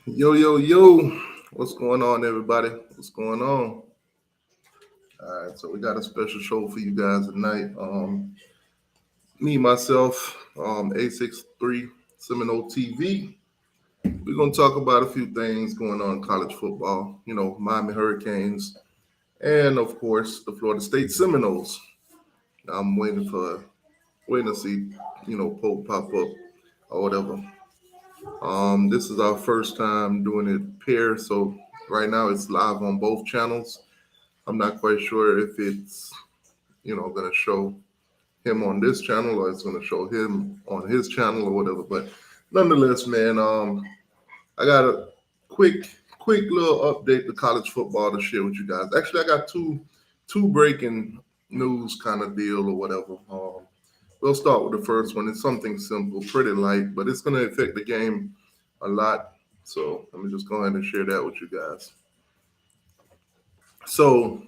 Yo, yo, yo. What's going on, everybody? What's going on? All right, so we got a special show for you guys tonight. Me, myself, A63 Seminole TV. We're going to talk about a few things going on in college football, Miami Hurricanes, and of course, the Florida State Seminoles. I'm waiting to see, Pope pop up or whatever. This is our first time doing it pair, so right now it's live on both channels. I'm not quite sure if it's going to show him on this channel or it's going to show him on his channel or whatever. But nonetheless, man, I got a quick little update to college football to share with you guys. Actually, I got two breaking news kind of deal or whatever. We'll start with the first one. It's something simple, pretty light, but it's going to affect the game a lot. So let me just go ahead and share that with you guys. So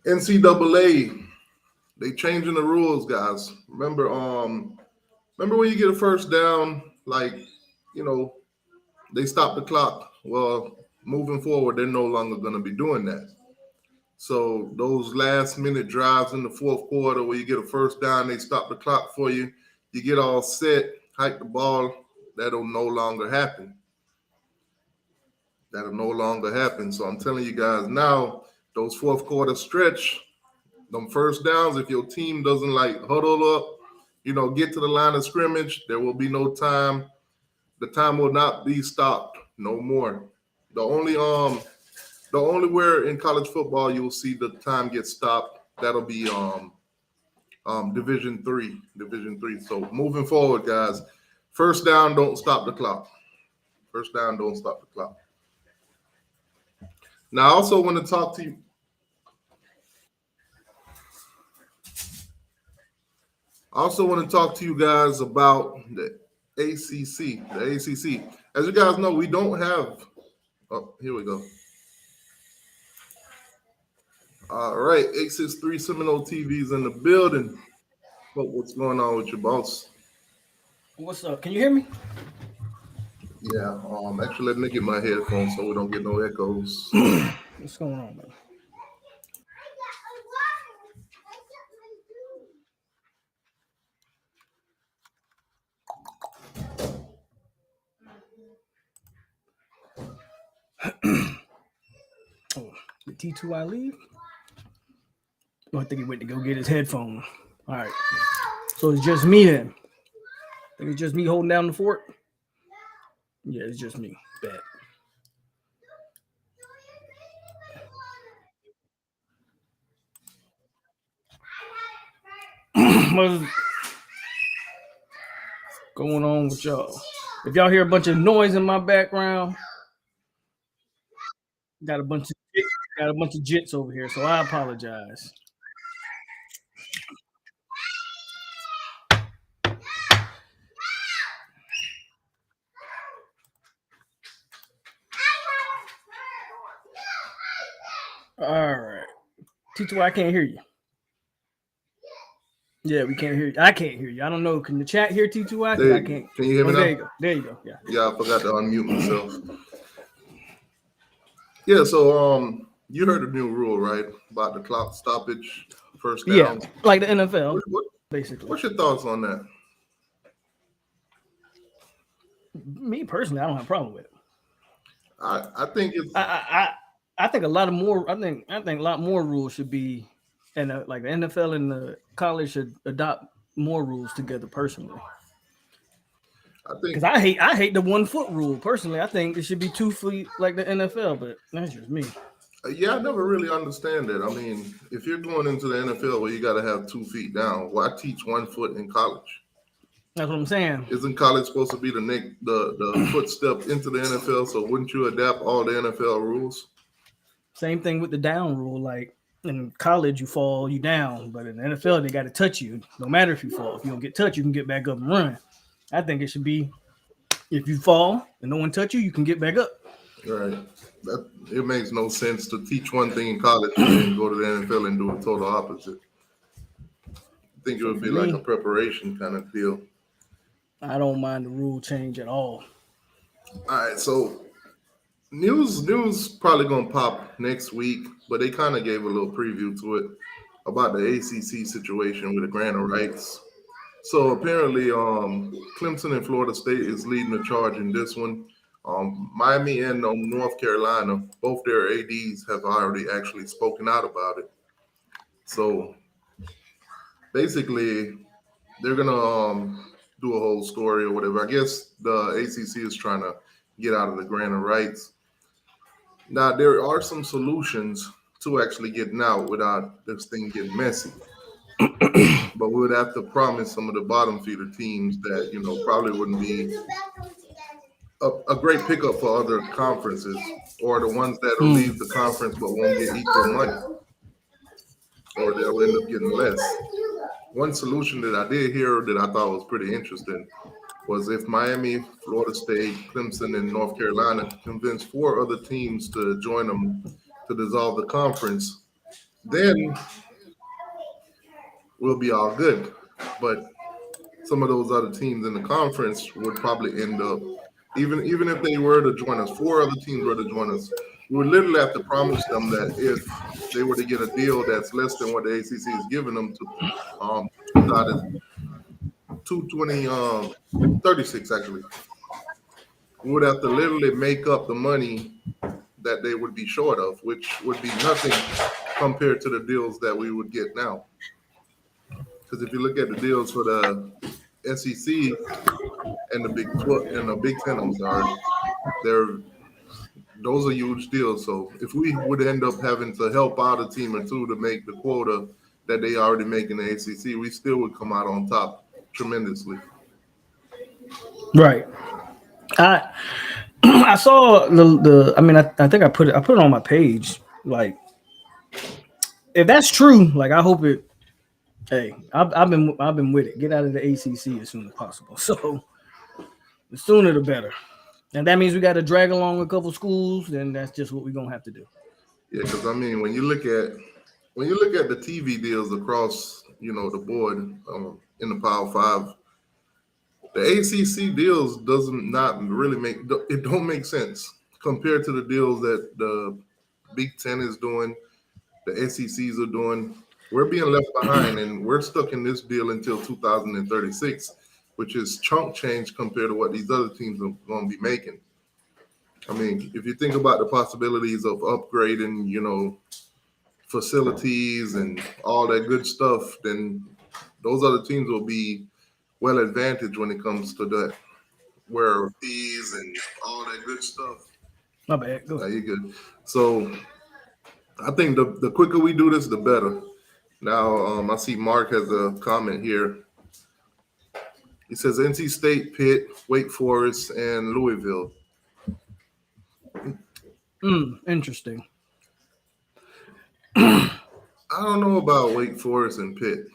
NCAA, they changing the rules, guys. Remember when you get a first down, they stop the clock. Well, moving forward, they're no longer going to be doing that. So those last minute drives in the fourth quarter where you get a first down, they stop the clock for you. You get all set, hike the ball. That'll no longer happen. So I'm telling you guys now, those fourth quarter stretch, them first downs, if your team doesn't huddle up, get to the line of scrimmage, there will be no time. The time will not be stopped no more. The only where in college football you'll see the time get stopped, that'll be Division three. So moving forward, guys, first down, don't stop the clock. First down, don't stop the clock. Now, I also want to talk to you. I also want to talk to you guys about the ACC. The ACC. As you guys know, we don't have. Oh, here we go. All right, 863 Seminole TV's in the building. What's going on with your boss? What's up? Can you hear me? Yeah. Actually, let me get my headphones so we don't get no echoes. What's going on, man? Oh, did T2I leave? Oh, I think he went to go get his headphone. All right. So it's just me then. I think it's just me holding down the fort. Yeah, it's just me. Bad. What's going on with y'all? If y'all hear a bunch of noise in my background, got a bunch of jits over here, so I apologize. All right. T2, I can't hear you. Yeah, we can't hear you. I can't hear you. I don't know. Can the chat hear T2I? I can't. Can you hear me now? There you go. There you go. Yeah. Yeah, I forgot to unmute myself. Yeah, so you heard the new rule, right? About the clock stoppage, first down. Yeah, like the NFL, basically. What's your thoughts on that? Me personally, I don't have a problem with it. I think it's. I think a lot more. I think a lot more rules should be, and like the NFL and the college should adopt more rules together. Personally, because I hate the 1 foot rule. Personally, I think it should be 2 feet like the NFL, but that's just me. Yeah, I never really understand that. I mean, if you're going into the NFL where you got to have 2 feet down, why teach 1 foot in college? That's what I'm saying. Isn't college supposed to be the footstep into the NFL? So wouldn't you adapt all the NFL rules? Same thing with the down rule. Like in college, you fall, you down, but in the NFL, they got to touch you. No matter if you fall, if you don't get touched, you can get back up and run. I think it should be if you fall and no one touch you, you can get back up. Right. It makes no sense to teach one thing in college and then go to the NFL and do a total opposite. I think it would be like a preparation kind of deal. I don't mind the rule change at all. All right, so news probably gonna pop next week, but they kind of gave a little preview to it about the ACC situation with the grant of rights. So apparently, Clemson and Florida State is leading the charge in this one. Miami and North Carolina, both their ads have already actually spoken out about it. So basically, they're gonna do a whole story or whatever. I guess the ACC is trying to get out of the grant of rights. Now there are some solutions to actually getting out without this thing getting messy. But we would have to promise some of the bottom feeder teams that probably wouldn't be a great pickup for other conferences, or the ones that'll leave the conference but won't get equal money, or they'll end up getting less. One solution that I did hear that I thought was pretty interesting was if Miami, Florida State, Clemson, and North Carolina could convince four other teams to join them to dissolve the conference, then we'll be all good. But some of those other teams in the conference would probably end up, even if they were to join us, four other teams were to join us, we would literally have to promise them that if they were to get a deal that's less than what the ACC is giving them to 220 36 actually, we would have to literally make up the money that they would be short of, which would be nothing compared to the deals that we would get now. Because if you look at the deals for the SEC and the Big 12 and the Big Ten, I'm sorry, they're those are huge deals. So if we would end up having to help out a team or two to make the quota that they already make in the ACC, we still would come out on top tremendously. Right. I I saw the I mean I think I put it on my page. Like if that's true, like I hope it. Hey, I've been with it. Get out of the ACC as soon as possible. So the sooner the better. And that means we got to drag along a couple schools. Then that's just what we're gonna have to do. Yeah, because I mean, when you look at the TV deals across, the board in the Power Five, the ACC deals doesn't not really it don't make sense compared to the deals that the Big Ten is doing, the SECs are doing. We're being left behind, and we're stuck in this deal until 2036, which is chunk change compared to what these other teams are going to be making. I mean, if you think about the possibilities of upgrading, facilities and all that good stuff, then those other teams will be well advantaged when it comes to that. Where fees and all that good stuff. My bad. Go. You good. So I think the quicker we do this, the better. Now I see Mark has a comment here. He says NC State, Pitt, Wake Forest, and Louisville. Interesting. I don't know about Wake Forest and Pitt.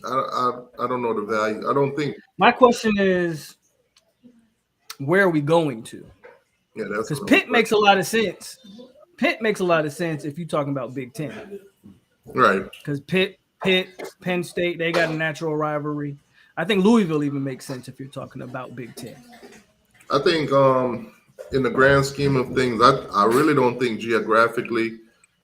I don't know the value. I don't think. My question is, where are we going to? Yeah, that's because Pitt makes a lot of sense. Pitt makes a lot of sense if you're talking about Big Ten, right? Because Pitt, Penn State, they got a natural rivalry. I think Louisville even makes sense if you're talking about Big Ten. I think in the grand scheme of things, I really don't think geographically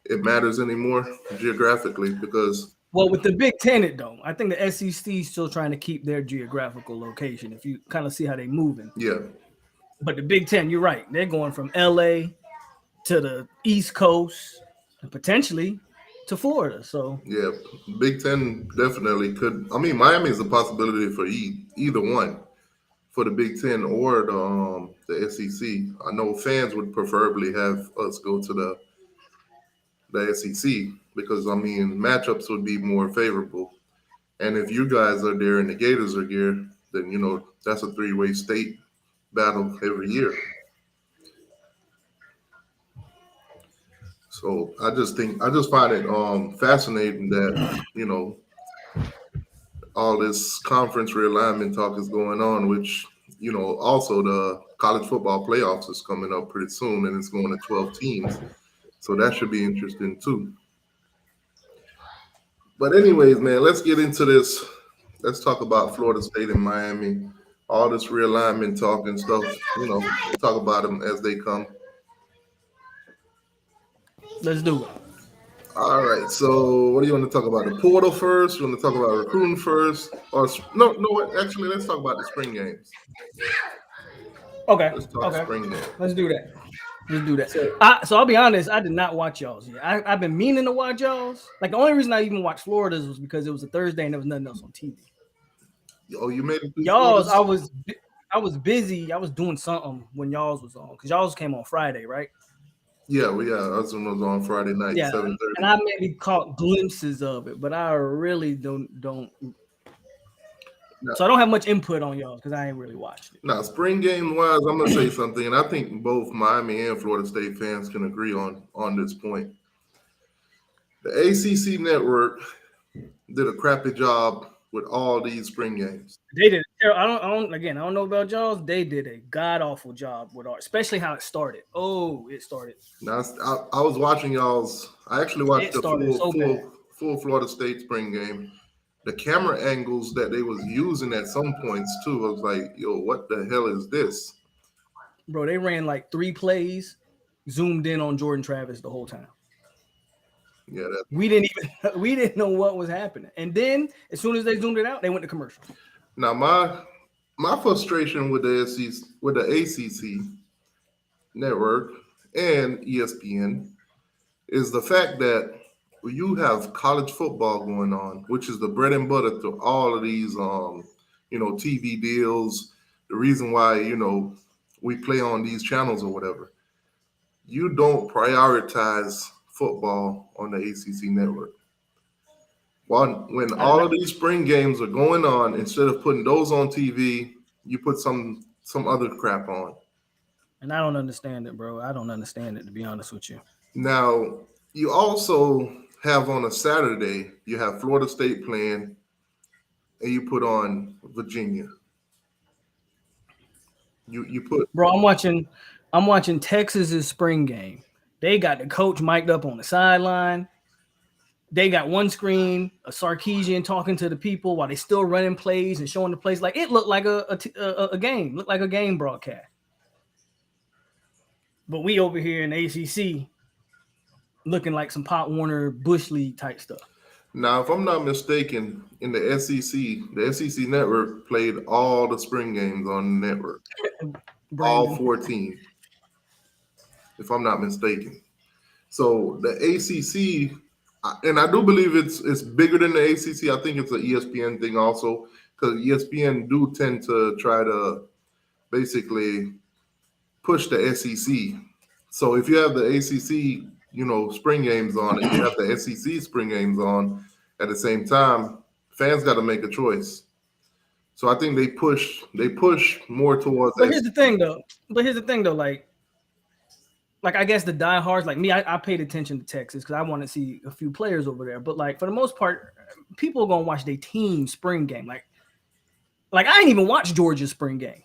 it matters anymore geographically because. Well, with the Big Ten, it don't. I think the SEC is still trying to keep their geographical location. If you kind of see how they're moving. Yeah. But the Big Ten, you're right. They're going from LA to the East Coast and potentially to Florida. So yeah, Big Ten definitely could. I mean, Miami is a possibility for either one, for the Big Ten or the SEC. I know fans would preferably have us go to the SEC because I mean matchups would be more favorable. And if you guys are there and the Gators are here, then that's a three-way state battle every year. So I just find it fascinating that all this conference realignment talk is going on, which also the college football playoffs is coming up pretty soon, and it's going to 12 teams, so that should be interesting too. But anyways, man, let's get into this. Let's talk about Florida State and Miami. all this realignment talk and stuff. We'll talk about them as they come. Let's do it. All right. So, what do you want to talk about? The portal first? You want to talk about recruiting first? Or no? Actually, let's talk about the spring games. Okay. Let's talk spring games. Let's do that. So I'll be honest, I did not watch y'all's yet. I've been meaning to watch y'all's. Like the only reason I even watched Florida's was because it was a Thursday and there was nothing else on TV. Oh, you made it. Y'all's, I was busy. I was doing something when y'all's was on because y'all's came on Friday, right? Yeah, us was on Friday night, 7:30. And I maybe caught glimpses of it, but I really don't. No. So I don't have much input on y'all because I ain't really watched it. Now, spring game wise, I'm gonna say something, and I think both Miami and Florida State fans can agree on this point. The ACC network did a crappy job with all these spring games. They did. I don't know about y'all. They did a god awful job with especially how it started. Oh, it started. Now, I was watching y'all's. I actually watched the full Florida State spring game. The camera angles that they was using at some points too, I was like, yo, what the hell is this? Bro, they ran like 3 plays, zoomed in on Jordan Travis the whole time. Yeah, we didn't know what was happening. And then as soon as they zoomed it out, they went to commercial. Now my frustration with the ACC network and ESPN is the fact that you have college football going on, which is the bread and butter to all of these, TV deals. The reason why, we play on these channels or whatever. You don't prioritize football on the ACC network. When all of these spring games are going on, instead of putting those on TV, you put some other crap on. And I don't understand it, bro. I don't understand it, to be honest with you. Now, you also have on a Saturday, you have Florida State playing, and you put on Virginia. You put. Bro, I'm watching Texas's spring game. They got the coach mic'd up on the sideline. They got one screen, a Sarkisian talking to the people while they still running plays and showing the plays. Like it looked like a game, looked like a game broadcast. But we over here in the ACC looking like some Pop Warner Bush League type stuff. Now, if I'm not mistaken, in the SEC network played all the spring games on the network. All 14, if I'm not mistaken. So the ACC, and I do believe it's bigger than the ACC. I think it's an ESPN thing also, because ESPN do tend to try to basically push the SEC. So if you have the ACC, spring games on, and you have the SEC spring games on at the same time, fans got to make a choice. So I think they push more towards. But here's the thing, though. Like I guess the diehards, like me, I paid attention to Texas because I want to see a few players over there. But like for the most part, people are gonna watch their team spring game. Like I ain't even watched Georgia's spring game.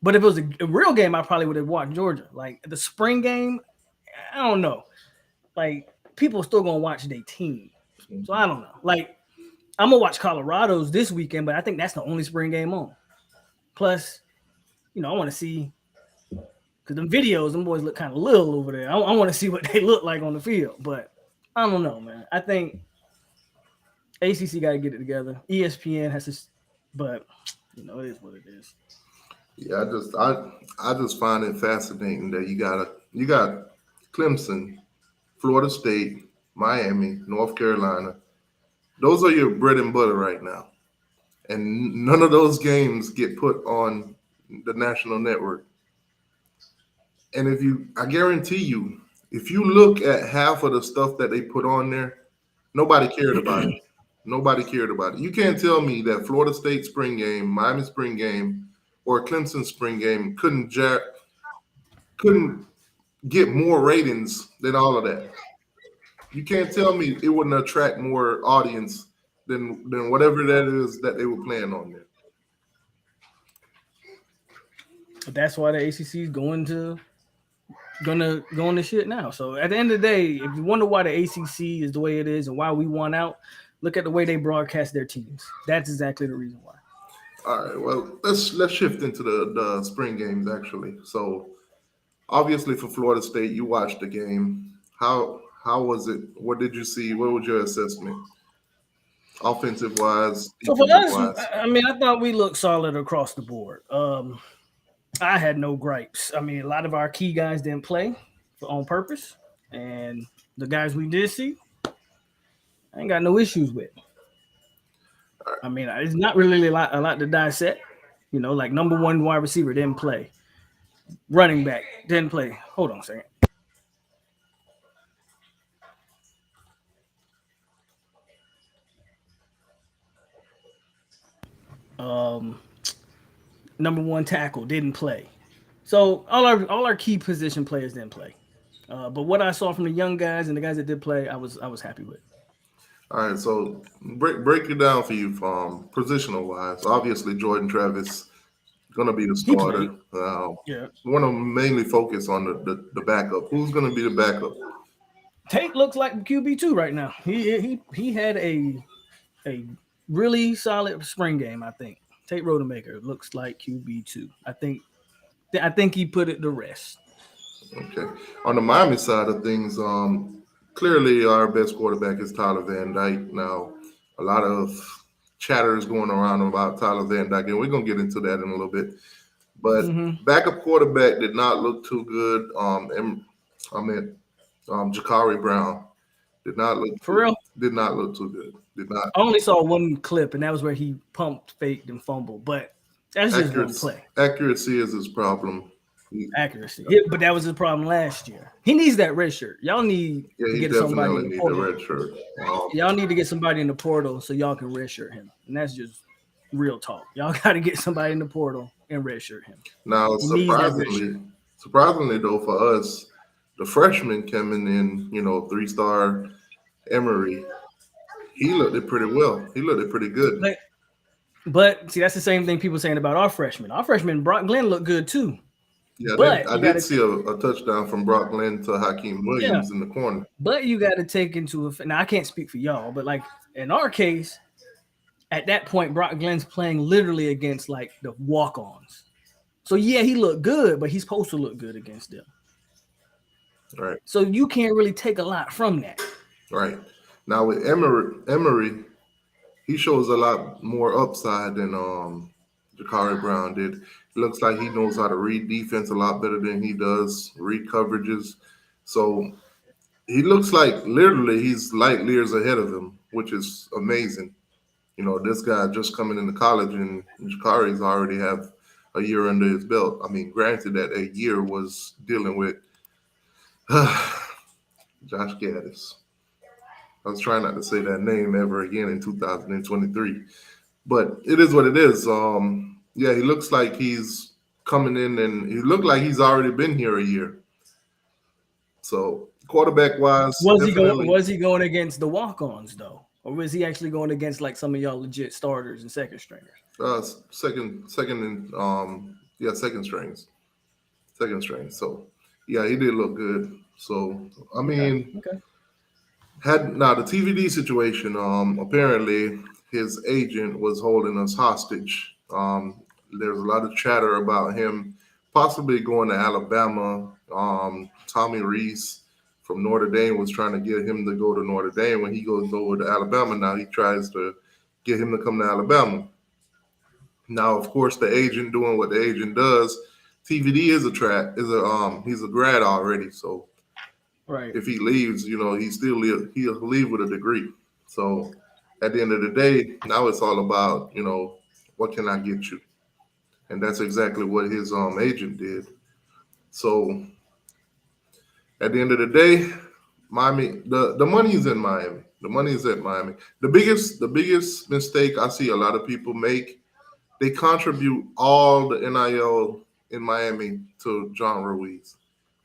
But if it was a real game, I probably would have watched Georgia. Like the spring game, I don't know. Like people are still gonna watch their team. So I don't know. Like I'm gonna watch Colorado's this weekend, but I think that's the only spring game on. Plus, I want to see because them videos, them boys look kind of little over there. I want to see what they look like on the field, but I don't know, man. I think ACC got to get it together. ESPN has to, but it is what it is. Yeah, I just find it fascinating that you got Clemson, Florida State, Miami, North Carolina. Those are your bread and butter right now. And none of those games get put on the national network. And I guarantee you, if you look at half of the stuff that they put on there, nobody cared about it. Nobody cared about it. You can't tell me that Florida State spring game, Miami spring game, or Clemson spring game couldn't get more ratings than all of that. You can't tell me it wouldn't attract more audience than whatever that is that they were playing on there. But that's why the ACC is gonna go on the shit now. So at the end of the day, if you wonder why the ACC is the way it is and why we won out, look at the way they broadcast their teams. That's exactly the reason why. All right. Well, let's shift into the spring games actually. So obviously for Florida State, you watched the game. How was it? What did you see? What was your assessment, offensive wise, So for defensive us, wise? I mean, I thought we looked solid across the board. I had no gripes. I mean, a lot of our key guys didn't play on purpose, and the guys we did see, I ain't got no issues with. I mean, it's not really a lot to dissect. You know, like number one wide receiver didn't play, running back didn't play. Hold on a second. Um, Number one tackle didn't play. So all our key position players didn't play. But what I saw from the young guys and the guys that did play, I was happy with. All right. So break it down for you from positional wise. Obviously, Jordan Travis going to be the He played. starter. Yeah. Want to mainly focus on the backup. Who's going to be the backup? Tate looks like QB2 right now. He had a really solid spring game. I think Tate Rodemaker looks like QB2. I think he put it to rest. Okay. On the Miami side of things, clearly our best quarterback is Tyler Van Dyke. Now, a lot of chatter is going around about Tyler Van Dyke, and we're gonna get into that in a little bit. But Mm-hmm. backup quarterback did not look too good. I mean, Jakari Brown For real, did not look too good. Did not I only saw one clip, and that was where he pumped, faked, and fumbled. But that's just one accuracy. play. Accuracy is his problem. He, Accuracy. But that was his problem last year. He needs that red shirt. Y'all need yeah, to he get somebody in definitely the need the portal. red shirt. Y'all need to get somebody in the portal so y'all can red shirt him. And that's just real talk. Y'all got to get somebody in the portal and red shirt him. Now, He needs that red shirt. surprisingly though, for us, the freshman coming in, 3-star Emery, he looked it pretty well. He looked it pretty good. But, but see, that's the same thing people saying about our freshmen. Our freshman Brock Glenn looked good too. Yeah, But I you got did to see a touchdown from Brock Glenn to Hakeem yeah. Williams in the corner. But you got to take into effect. Now I can't speak for y'all, but like in our case, at that point, Brock Glenn's playing literally against like the walk-ons. So yeah, he looked good, but he's supposed to look good against them. Right, So you can't really take a lot from that. right. Now with Emery, he shows a lot more upside than Jakari Brown did. It looks like he knows how to read defense a lot better than he does read coverages. So he looks like literally he's light years ahead of him, which is amazing. This guy just coming into college and Jakari's already have a year under his belt. I mean, granted that a year was dealing with Josh Gaddis. I was trying not to say that name ever again in 2023, but it is what it is. Yeah, he looks like he's coming in, and he looked like he's already been here a year. So quarterback wise, definitely. Was he going against the walk-ons though, or was he actually going against like some of y'all legit starters and second stringers? Second, and yeah, second string. So yeah, he did look good. So I Okay. mean, Okay. had now the TVD situation. Apparently his agent was holding us hostage. There's a lot of chatter about him possibly going to Alabama. Tommy Reese from Notre Dame was trying to get him to go to Notre Dame. When he goes over to Alabama, now he tries to get him to come to Alabama. Now, of course, the agent doing what the agent does. TVD is a trap. He's a grad already, so Right. if he leaves, he'll leave with a degree. So at the end of the day, now it's all about what can I get you, and that's exactly what his agent did. So at the end of the day, Miami, the money is in Miami. The money is at Miami. The biggest mistake I see a lot of people make, they contribute all the NIL in Miami to John Ruiz,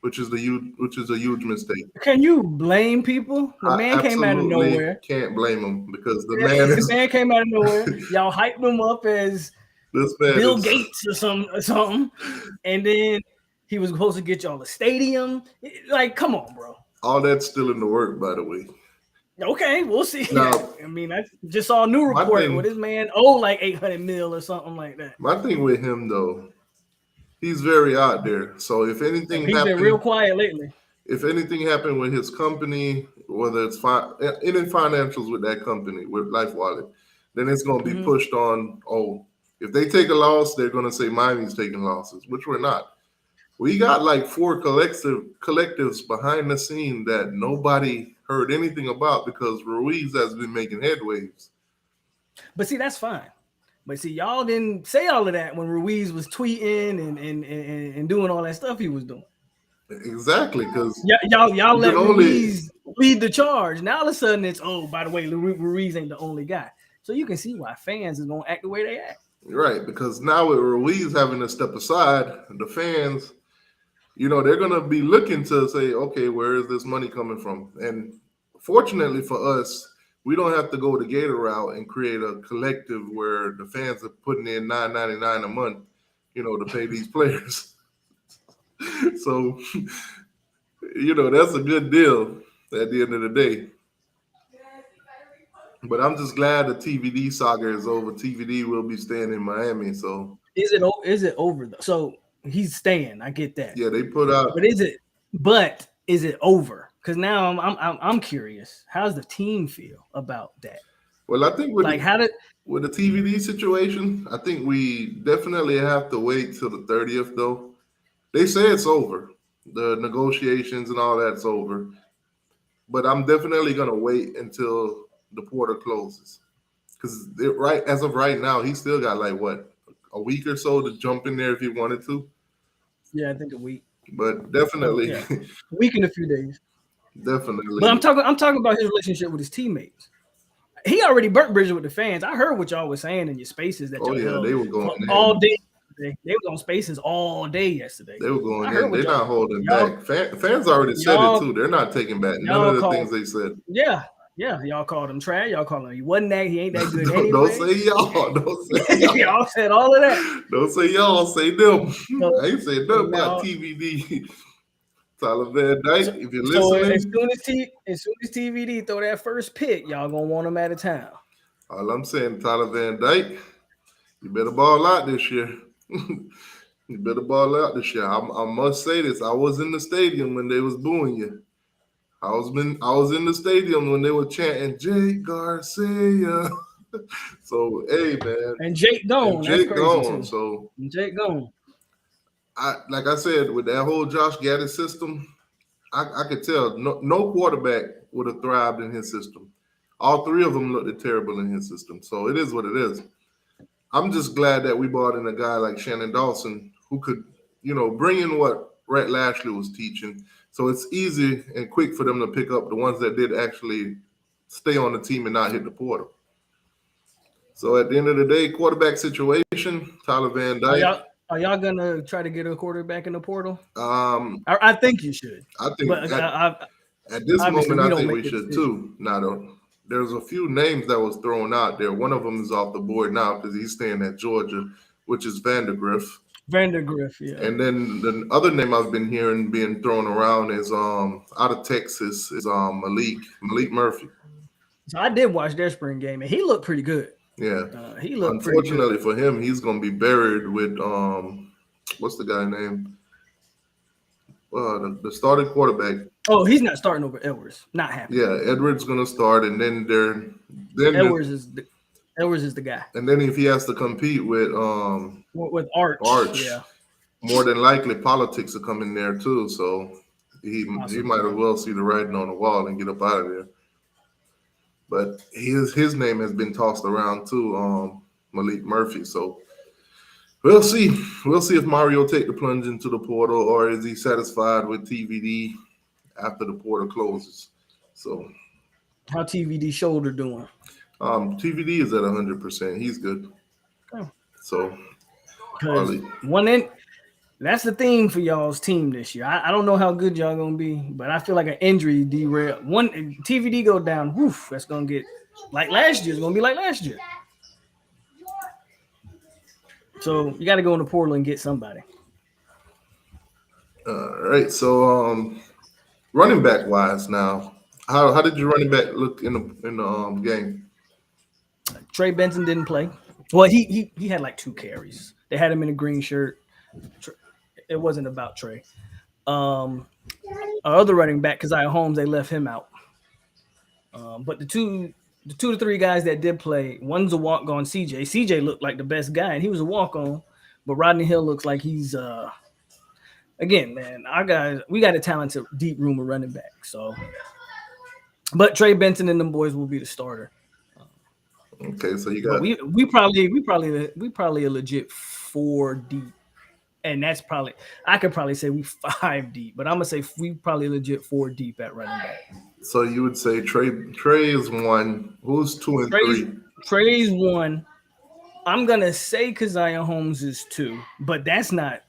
which is a huge mistake. Can you blame people? The I man came out of absolutely nowhere. can't blame him because the man The is man came out of nowhere. Y'all hyped him up as this man Bill is Gates or something, and then he was supposed to get y'all a stadium. Like, come on, bro. all that's still in the work, by the way. Okay, we'll see. Now, I mean, I just saw a new report with this man like 800 mil or something like that. My thing with him though, he's very out there. So if anything He's been real happened, quiet lately. if anything happened with his company, whether it's any financials with that company with Life Wallet, then it's going to be pushed on. Oh, if they take a loss, they're going to say Miami's taking losses, which we're not. We got like 4 collectives behind the scene that nobody heard anything about because Ruiz has been making headwaves. But see, that's fine. But see, y'all didn't say all of that when Ruiz was tweeting and doing all that stuff he was doing. Exactly, because y'all let Ruiz lead the charge. Now all of a sudden it's, oh, by the way, Ruiz ain't the only guy. So you can see why fans is gonna act the way they act. Right, because now with Ruiz having to step aside, the fans, they're gonna be looking to say, okay, where is this money coming from? And fortunately for us, we don't have to go the Gator route and create a collective where the fans are putting in $9.99 a month, to pay these players. So, that's a good deal at the end of the day. But I'm just glad the TVD saga is over. TVD will be staying in Miami. So is it over though? So he's staying. I get that. Yeah, they put out. But is it over? Because now I'm curious. How's the team feel about that? Well, I think with the TVD situation, I think we definitely have to wait till the 30th, though. They say it's over. The negotiations and all that's over. But I'm definitely going to wait until the portal closes. Because as of right now, he still got a week or so to jump in there if he wanted to. Yeah, I think a week. But definitely. A week and a few days. Definitely. But I'm talking about his relationship with his teammates. He already burnt bridges with the fans. I heard what y'all was saying in your spaces that they were going all day. They was on spaces all day yesterday. They were going in. They're not holding back. Fans already said it too. They're not taking back none of the things they said. Yeah. Y'all called him trash. Y'all called him he wasn't that. He ain't that good anyway. Don't say y'all. Don't say y'all. Y'all said all of that. Don't say y'all. Say them. I ain't saying nothing about TVD. Tyler Van Dyke, if you're listening. So as soon as TVD throw that first pick, y'all gonna want him out of town. All I'm saying, Tyler Van Dyke, you better ball out this year. You better ball out this year. I must say this. I was in the stadium when they was booing you. I was in the stadium when they were chanting Jake Garcia. So hey man. And Jake gone. Jake gone. Too. So Jake gone. Like I said, with that whole Josh Gaddis system, I could tell no quarterback would have thrived in his system. All 3 of them looked terrible in his system. So it is what it is. I'm just glad that we brought in a guy like Shannon Dawson who could, bring in what Rhett Lashley was teaching. So it's easy and quick for them to pick up the ones that did actually stay on the team and not hit the portal. So at the end of the day, quarterback situation, Tyler Van Dyke. Are y'all gonna try to get a quarterback in the portal? I think you should. I think at this moment, I think we should too. Now, there's a few names that was thrown out there. One of them is off the board now because he's staying at Georgia, which is Vandergriff. Yeah. And then the other name I've been hearing being thrown around is out of Texas is Malik Murphy. So I did watch their spring game and he looked pretty good. Yeah, he looked. Unfortunately for him, he's going to be buried with what's the guy name? The starting quarterback. Oh, he's not starting over Edwards. Not happening. Yeah, Edwards going to start, and then Edwards is the guy. And then if he has to compete with Arch, yeah, more than likely politics will come in there too. So he might as well see the writing on the wall and get up out of there. But his name has been tossed around too, Malik Murphy. So we'll see. We'll see if Mario take the plunge into the portal or is he satisfied with TVD after the portal closes. So how TVD shoulder doing? TVD is at 100%. He's good. Okay. So that's the theme for y'all's team this year. I don't know how good y'all gonna be, but I feel like an injury derail. One TVD go down, woof, that's gonna get like last year. It's gonna be like last year. So you got to go in the portal and get somebody. All right. So running back wise now, How did your running back look in the game? Trey Benson didn't play. Well, he had like 2 carries. They had him in a green shirt. It wasn't about Trey. Um, our other running back, Keziah Holmes, they left him out. But the two to three guys that did play, one's a walk on CJ. CJ looked like the best guy, and he was a walk on. But Rodney Hill looks like he's again, man. Our guys, we got a talented deep room of running back. So, but Trey Benson and them boys will be the starter. Okay, so you But got we probably a legit 4 deep, and that's probably I could probably say we 5 deep, but I'm gonna say we probably legit 4 deep at running back. so you would say Trey is one. Who's two and Trey's three? Trey's 1. I'm gonna say Keziah Holmes is 2, but that's not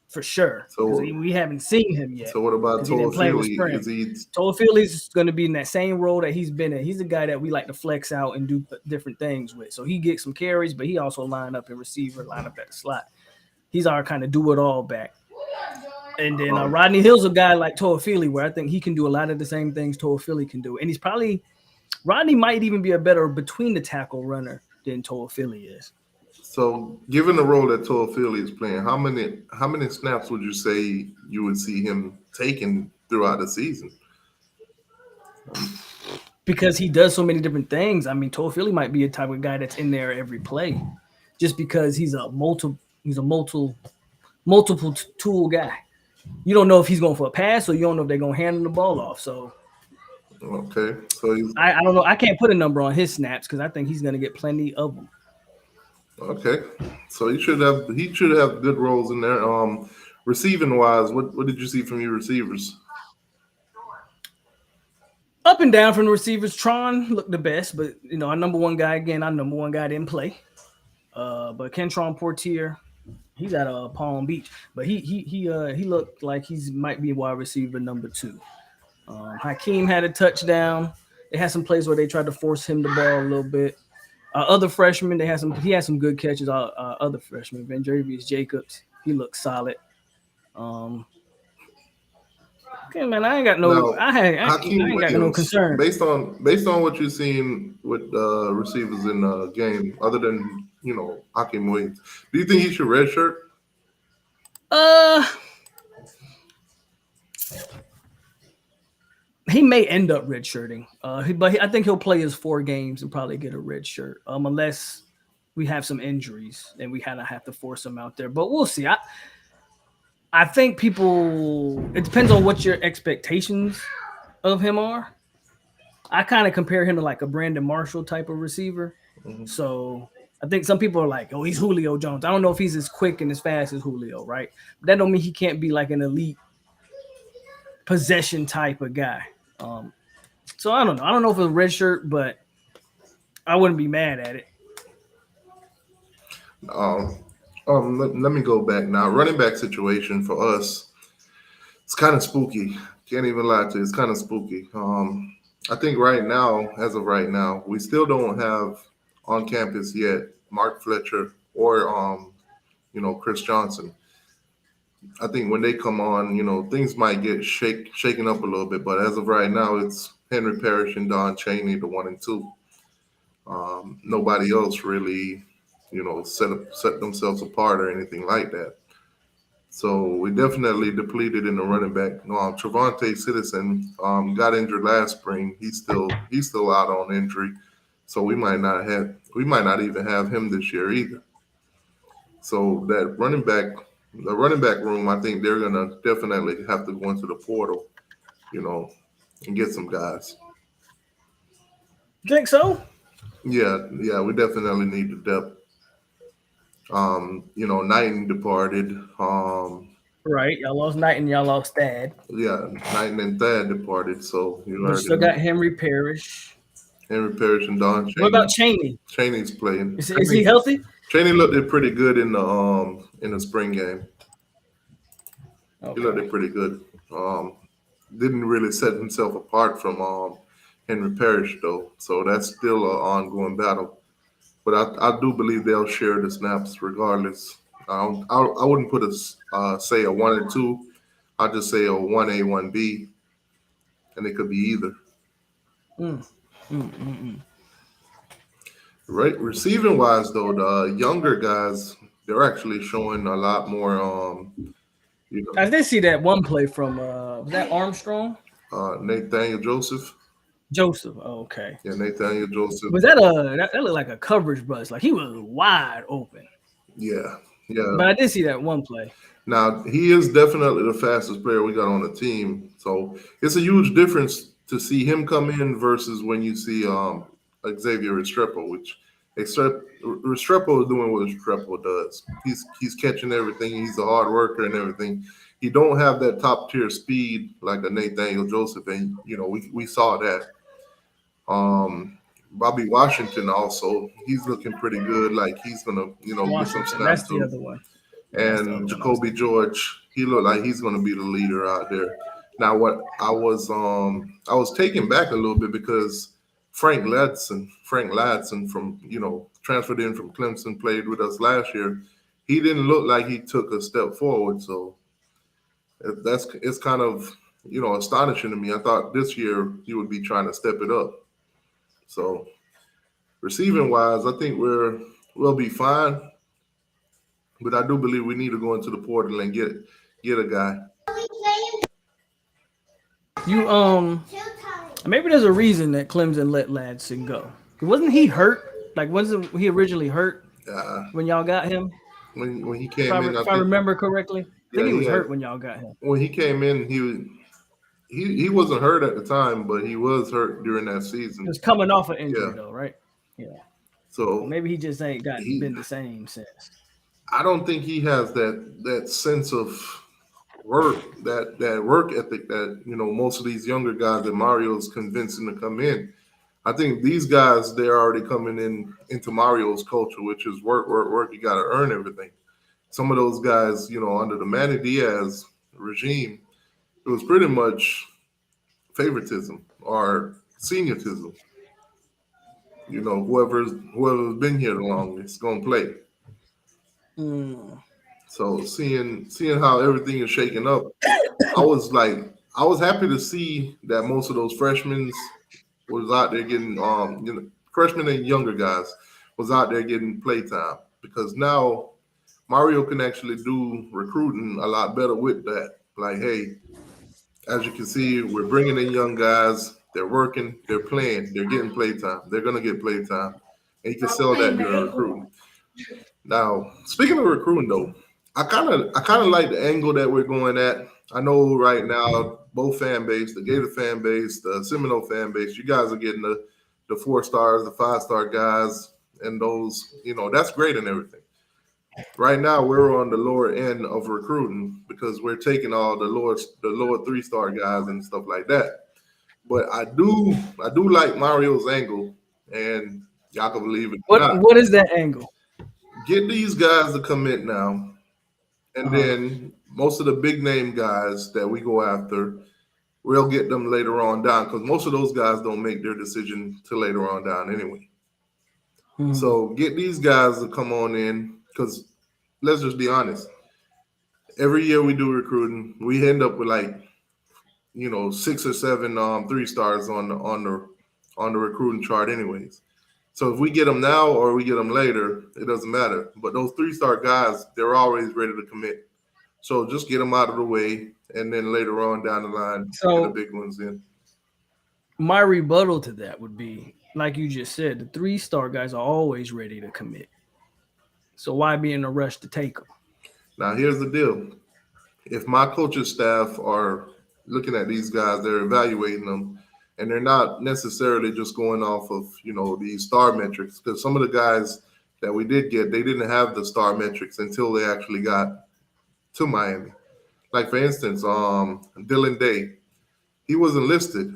for sure because So we haven't seen him yet so what about because he didn't play in the Toafili? Is spring. he Toafili's going to be in that same role that he's been in. He's a guy that we like to flex out and do different things with. So he gets some carries, but he also line up in receiver, line up at the slot. He's our kind of do it all back. And then Rodney Hill's a guy like Toafili, where I think he can do a lot of the same things Toafili can do. And he's probably Rodney might even be a better between the tackle runner than Toafili is. so given the role that Toafili is playing? How many snaps would you say you would see him taking throughout the season? Because he does so many different things. I mean, Toafili might be a type of guy that's in there every play, just because he's a multiple tool guy. You don't know if he's going for a pass, or you don't know if they're going to hand him the ball off. So Okay, so he's I don't know. I can't put a number on his snaps because I think he's going to get plenty of them. okay. So he should have good roles in there. Receiving wise, what did you see from your receivers? Up and down from the receivers, Tron looked the best, but our number one guy didn't play. But Kentron Portier, he's at Palm Beach, but he looked like he might be wide receiver number 2. Hakeem had a touchdown. They had some plays where they tried to force him the ball a little bit. Other freshmen, he had some good catches. Other freshmen, Vendravius Jacobs, he looked solid. Um, okay, man, I ain't got no, Now, I Hakeem ain't got no Williams, concern. based on what you've seen with receivers in the game, other than Hakeem Williams, do you think he should redshirt? Uh, he may end up redshirting. I think he'll play his 4 games and probably get a red shirt. Unless we have some injuries and we kind of have to force him out there. But we'll see. I think it depends on what your expectations of him are. I kind of compare him to like a Brandon Marshall type of receiver. Mhm. So I think some people are like, oh, he's Julio Jones. I don't know if he's as quick and as fast as Julio, right? But that don't mean he can't be like an elite possession type of guy. So I don't know. I don't know if it's a red shirt, but I wouldn't be mad at it. Um, let me go back now. Running back situation for us, it's kind of spooky. Can't even lie to you. It's kind of spooky. I think right now, as of right now, we still don't have on campus yet Mark Fletcher or Chris Johnson. I think when they come on, things might get shaken up a little bit. But as of right now, it's Henry Parrish and Don Chaney, the 1 and 2. Nobody else really, set themselves apart or anything like that. So we definitely depleted in the running back. Trevante Citizen got injured last spring. He's still out on injury. So we might not even have him this year either. So the running back room, I think they're gonna definitely have to go into the portal, you know, and get some guys. Think so? Yeah, yeah, we definitely need the depth. Knighton departed. Right. Y'all lost Knight and y'all lost Dad. Yeah, Knighton and Thad departed. So you But you already still know got Henry Parrish. Henry Parrish and Don What Chaney. about Cheney? Chaney's playing. Is he healthy? Chaney looked pretty good in the spring game. He looked Okay. pretty good. Didn't really set himself apart from Henry Parrish though, so that's still an ongoing battle. But I do believe they'll share the snaps regardless. I wouldn't put say a 1 and 2. I'll just say a 1A 1B, and it could be either. Right, receiving wise though, the younger guys they're actually showing a lot more. I did see that one play from was that Armstrong? Nathaniel Joseph. Joseph. Oh, okay. Yeah, Nathaniel Joseph. Was that looked like a coverage bust? Like he was wide open. Yeah, yeah. But I did see that one play. Now he is definitely the fastest player we got on the team. So it's a huge difference to see him come in versus when you see Xavier Restrepo, which Restrepo is doing what Restrepo does. He's catching everything. He's a hard worker and everything. He don't have that top tier speed like a Nathaniel Joseph, and we saw that. Bobby Washington also, he's looking pretty good. Like he's gonna get some Washington. That's snaps the too. other one. That's the And other one I was Jacoby George, he looked like he's going to be the leader out there. Now, what I was taken back a little bit because Frank Ladson from transferred in from Clemson, played with us last year. He didn't look like he took a step forward, so it's kind of astonishing to me. I thought this year he would be trying to step it up. So receiving wise, I think we'll be fine. But I do believe we need to go into the portal and get a guy. You maybe there's a reason that Clemson let Ladson go. Wasn't he hurt? Like wasn't he originally hurt when y'all got him? When he came in, If I remember correctly, I think he was had, hurt when y'all got him. When he came in, he wasn't hurt at the time, but he was hurt during that season. He was coming off an injury though, right? Yeah. So maybe he just ain't been the same since. I don't think he has that sense of work, that work ethic that most of these younger guys that Mario's convincing to come in. I think these guys, they're already coming into Mario's culture, which is work, work, work. You got to earn everything. Some of those guys, under the Manny Diaz regime, it was pretty much favoritism or senioritism. Whoever's been here the longest is gonna play. So seeing how everything is shaking up, I was happy to see that most of those freshmen was out there getting freshmen and younger guys was out there getting play time, because now Mario can actually do recruiting a lot better with that. Like, hey, as you can see, we're bringing in young guys. They're working. They're playing. They're getting play time. They're gonna get play time, and you can sell that during recruiting. Now, speaking of recruiting, though, I kind of like the angle that we're going at. I know right now both fan base, the Gator fan base, the Seminole fan base, you guys are getting the 4 stars, the 5-star guys, and those, that's great and everything. Right now, we're on the lower end of recruiting because we're taking all the lower 3-star guys and stuff like that. But I do like Mario's angle, and y'all can believe it. What is that angle? Get these guys to commit now, and then most of the big name guys that we go after, we'll get them later on down, because most of those guys don't make their decision till later on down anyway. So get these guys to come on in, because let's just be honest. Every year we do recruiting, we end up with 6 or 7 3-stars on the recruiting chart anyways. So if we get them now or we get them later, it doesn't matter. But those 3-star guys, they're always ready to commit. So just get them out of the way, and then later on down the line, get the big ones in. My rebuttal to that would be, like you just said, the 3-star guys are always ready to commit. So why be in a rush to take them? Now, here's the deal. If my coaching staff are looking at these guys, they're evaluating them, and they're not necessarily just going off of, these star metrics, because some of the guys that we did get, they didn't have the star metrics until they actually got to Miami. Like, for instance, Dylan Day, he wasn't listed.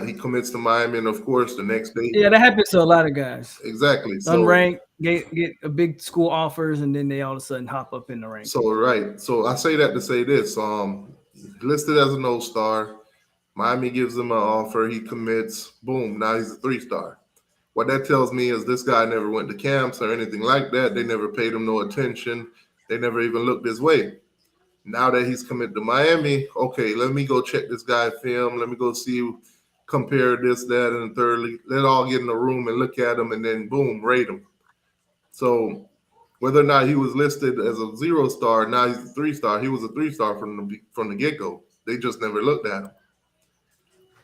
He commits to Miami, and of course, the next day. Yeah, that happens to a lot of guys. Exactly. So, unranked, get a big school offers, and then they all of a sudden hop up in the rank. So, right. So I say that to say this. Listed as a no-star. Miami gives him an offer. He commits. Boom. Now he's a 3-star. What that tells me is this guy never went to camps or anything like that. They never paid him no attention. They never even looked his way. Now that he's committed to Miami, okay, let me go check this guy film. Let me go see compare this, that, and the thirdly. Let all get in a room and look at them, and then boom, rate them. So whether or not he was listed as a 0-star, now he's a 3-star. He was a 3-star from the get-go. They just never looked at him.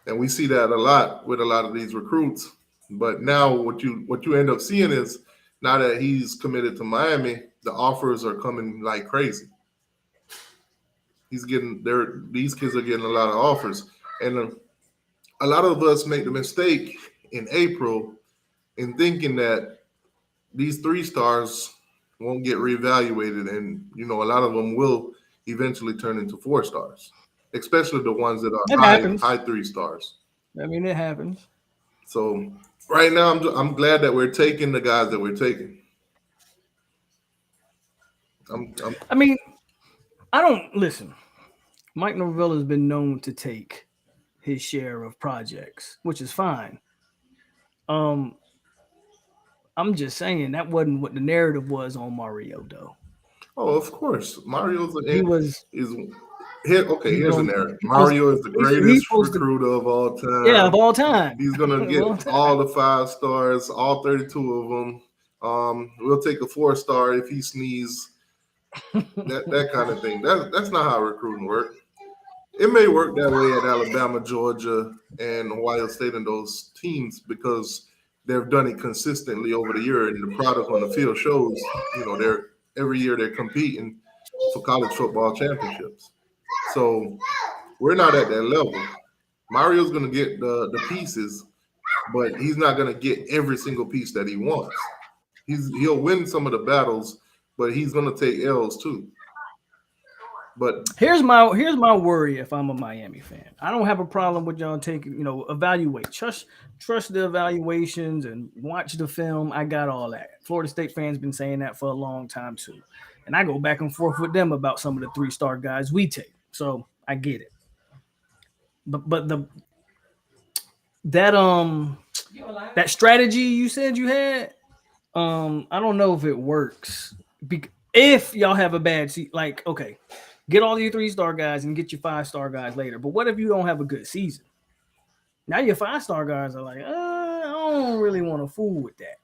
And we see that a lot with a lot of these recruits. But now what you end up seeing is now that he's committed to Miami, the offers are coming like crazy. These kids are getting a lot of offers. And a lot of us make the mistake in April in thinking that these 3-stars won't get reevaluated, and a lot of them will eventually turn into 4-stars, especially the ones that are high 3-stars. I mean, it happens. So right now, I'm glad that we're taking the guys that we're taking. I mean, I don't listen. Mike Norvell has been known to take his share of projects, which is fine. I'm just saying that wasn't what the narrative was on Mario, though. Oh, of course, Mario's here's a narrative. Mario is the greatest recruiter of all time. Yeah, of all time. He's gonna get all the 5-stars, all 32 of them. We'll take a 4-star if he sneezes. That kind of thing. That's not how recruiting works. It may work that way at Alabama, Georgia, and Ohio State and those teams because they've done it consistently over the year, and the product on the field shows. Every year they're competing for college football championships. So we're not at that level. Mario's going to get the pieces, but he's not going to get every single piece that he wants. He'll win some of the battles, but he's going to take L's too. But here's my worry if I'm a Miami fan. I don't have a problem with y'all taking, evaluate. Trust the evaluations and watch the film. I got all that. Florida State fans been saying that for a long time too. And I go back and forth with them about some of the 3-star guys we take. So I get it. But that strategy you said you had, I don't know if it works. If y'all have a bad season, like, okay, get all your 3-star guys and get your 5-star guys later. But what if you don't have a good season? Now your 5-star guys are like, I don't really want to fool with that.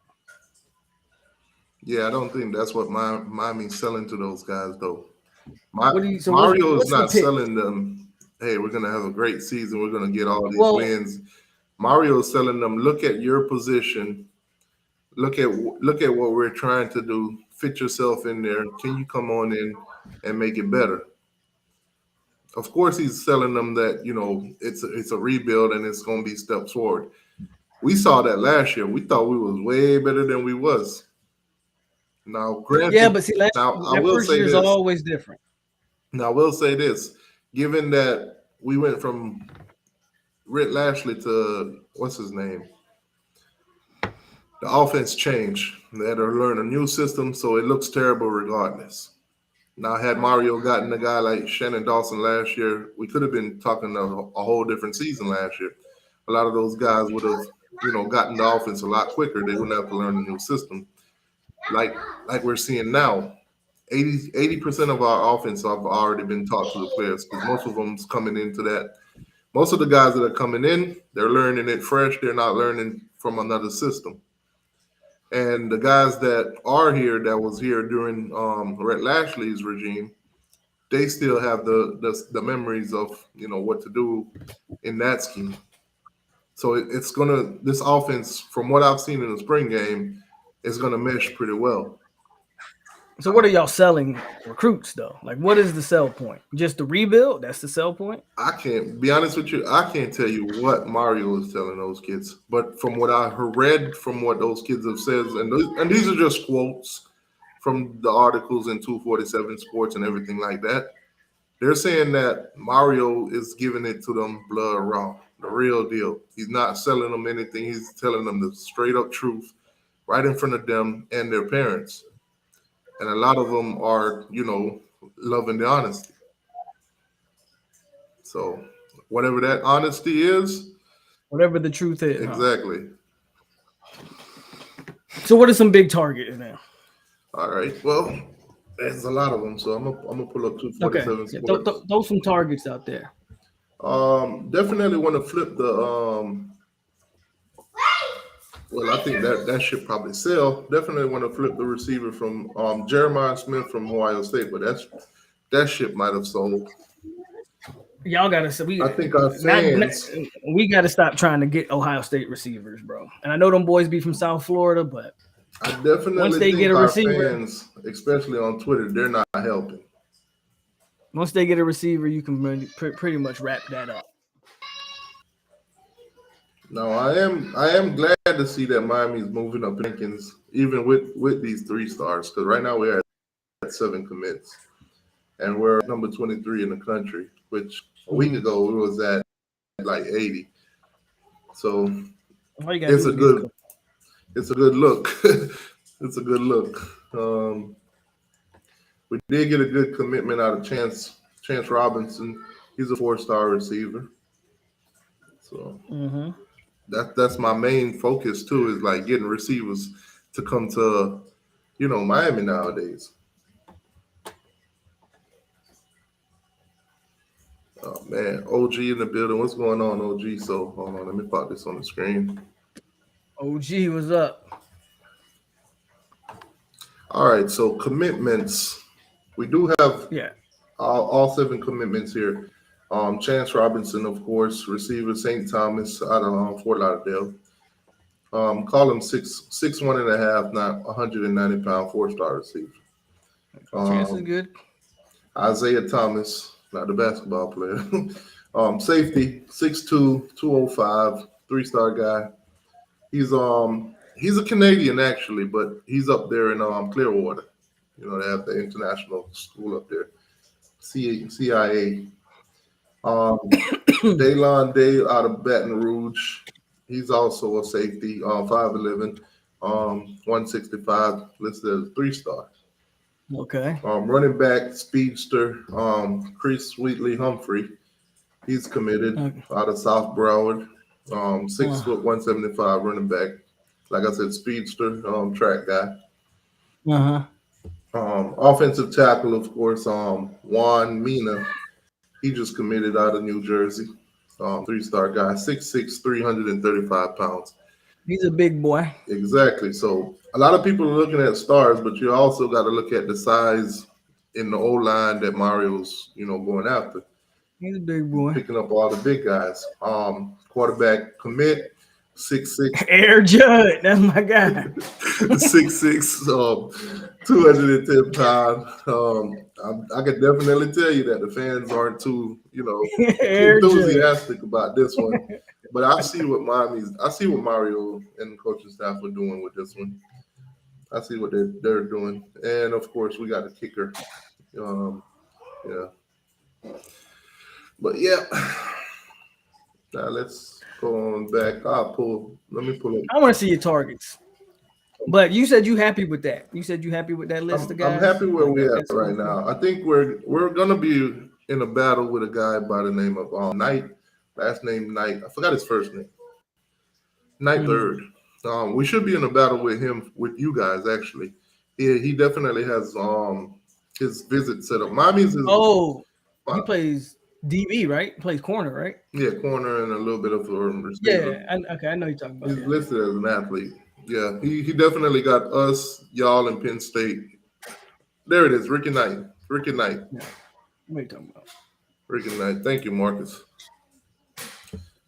Yeah, I don't think that's what Miami's selling to those guys, though. Mario is not selling them, hey, we're going to have a great season. We're going to get all these wins. Mario is selling them, look at your position. Look at what we're trying to do. Fit yourself in there. Can you come on in and make it better? Of course, he's selling them that, it's a rebuild and it's going to be steps forward. We saw that last year. We thought we was way better than we was. Now, granted, yeah, but see, first year is always different. Now, I will say this. Given that we went from Rick Lashley to, what's his name? The offense changed. They had to learn a new system, so it looks terrible regardless. Now, had Mario gotten a guy like Shannon Dawson last year, we could have been talking a whole different season last year. A lot of those guys would have, gotten the offense a lot quicker. They wouldn't have to learn a new system. Like we're seeing now, 80% of our offense have already been taught to the players because most of them's coming into that. Most of the guys that are coming in, they're learning it fresh. They're not learning from another system. And the guys that are here, that was here during Rhett Lashley's regime, they still have the memories of what to do in that scheme. So this offense, from what I've seen in the spring game, is gonna mesh pretty well. So what are y'all selling recruits though? Like, what is the sell point? Just the rebuild? That's the sell point? I can't be honest with you. I can't tell you what Mario is telling those kids, but from what I read, from what those kids have said, and these are just quotes from the articles in 247 Sports and everything like that. They're saying that Mario is giving it to them blood raw, the real deal. He's not selling them anything. He's telling them the straight up truth right in front of them and their parents. And a lot of them are, loving the honesty. So whatever that honesty is. Whatever the truth is. Exactly. Huh? So what are some big targets now? All right. Well, there's a lot of them. So I'm gonna pull up 247 Sports. Throw some targets out there. Definitely want to flip the well, I think that should probably sell. Definitely want to flip the receiver from Jeremiah Smith from Ohio State, but that ship might have sold. Y'all gotta say I think our fans. we gotta stop trying to get Ohio State receivers, bro. And I know them boys be from South Florida, but I once definitely they get think a our receiver, fans, especially on Twitter, they're not helping. once they get a receiver, you can pretty much wrap that up. No, I am glad to see that Miami's moving up rankings, even with these 3 stars, because right now we're at 7 commits, and we're number 23 in the country, which a week ago we was at like 80. So All you gotta it's do a is get a good couple. it's a good look. It's a good look. We did get a good commitment out of Chance Robinson. He's a 4-star receiver. So that's my main focus too, is like getting receivers to come to Miami nowadays. Oh man, OG in the building. What's going on, OG? So hold on, let me pop this on the screen. OG was up. All right, so commitments. We do have Yeah. all 7 commitments here. Chance Robinson, of course, receiver St. Thomas out of Fort Lauderdale. Call him 6'1.5", not 190-pound 4-star receiver. Chance is Um, good. Isaiah Thomas, not the basketball player. Safety, 6'2", 205, 3-star guy. He's a Canadian actually, but he's up there in Clearwater. They have the international school up there, CIA. Daylon Day out of Baton Rouge. He's also a safety, 5'11", 165, listed as a 3-star. Okay. Running back, speedster, Chris Wheatley Humphrey. He's committed out of South Broward. 6 foot 175 running back. Like I said, speedster, track guy. Offensive tackle, of course, Juan Mina. He just committed out of New Jersey. 3-star guy, 6'6", 335 pounds. He's a big boy. Exactly. So a lot of people are looking at stars, but you also got to look at the size in the O line that Mario's, going after. He's a big boy. Picking up all the big guys. Quarterback commit, 6'6". Air Judd, that's my guy. 6'6", 210 pounds. I can definitely tell you that the fans aren't too, enthusiastic about this one. But I see what Mario and the coaching staff are doing with this one. I see what they're doing, and of course we got a kicker. Yeah, but yeah. Now let's go on back. Let me pull up. I want to see your targets. But you said you happy with that. You said you happy with that list of guys. I'm happy where we're at right now. I think we're gonna be in a battle with a guy by the name of Knight. Last name Knight. I forgot his first name. Knight Third. We should be in a battle with him, with you guys actually. He definitely has his visit set up. Miami's he plays DB, right? He plays corner, right? Yeah, corner and a little bit of a receiver. Yeah, I know you're talking about. He's listed as an athlete. Yeah, he definitely got us, y'all, in Penn State. There it is, Ricky Knight. Ricky Knight. Yeah. What are you talking about? Ricky Knight. Thank you, Marcus.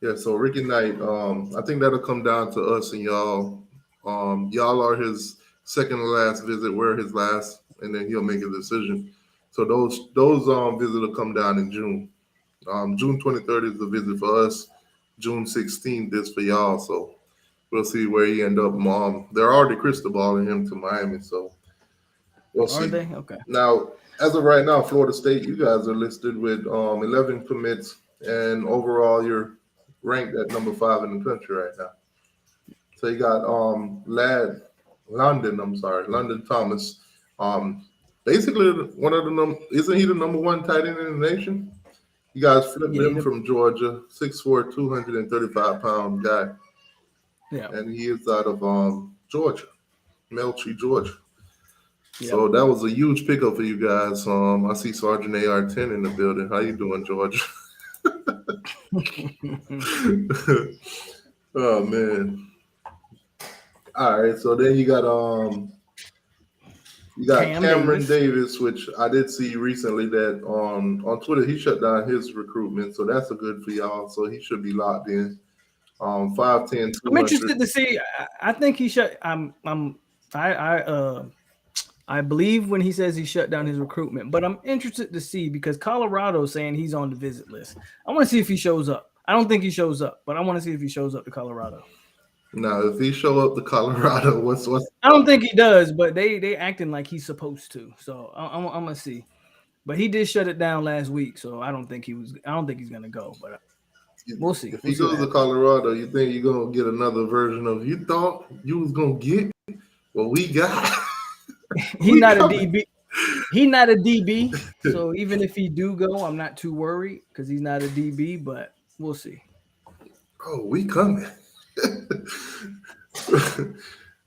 Yeah, so Ricky Knight, I think that'll come down to us and y'all. Y'all are his second to last visit. We're his last, and then he'll make a decision. So those visits will come down in June. June 23rd is the visit for us. June 16th is for y'all. So we'll see where he end up. They're already crystal balling him to Miami, so we'll see. Are they? Okay. Now, as of right now, Florida State, you guys are listed with 11 commits, and overall you're ranked at number 5 in the country right now. So you got London Thomas. Basically one of the isn't he the number 1 tight end in the nation? You guys flipped him from Georgia, 6'4", 235-pound guy. Yeah. And he is out of Georgia, Melchi, Georgia. Yep. So that was a huge pickup for you guys. I see Sergeant AR-10 in the building. How you doing, Georgia? Oh man. All right, so then you got Cameron Davis, which I did see recently that on Twitter he shut down his recruitment, so that's a good for y'all. So he should be locked in. 5'10", 200. I'm interested to see. I think he shut. I believe when he says he shut down his recruitment, but I'm interested to see because Colorado's saying he's on the visit list. I want to see if he shows up. I don't think he shows up, but I want to see if he shows up to Colorado. Now, if he show up to Colorado, what's? I don't think he does, but they acting like he's supposed to. So I'm gonna see. But he did shut it down last week, so I don't think he's gonna go. But we'll see. If he goes to Colorado, you think you're gonna get another version of you thought you was gonna get what we got? He's not a DB. He's not a DB. So even if he do go, I'm not too worried because he's not a DB. But we'll see. Oh, we coming.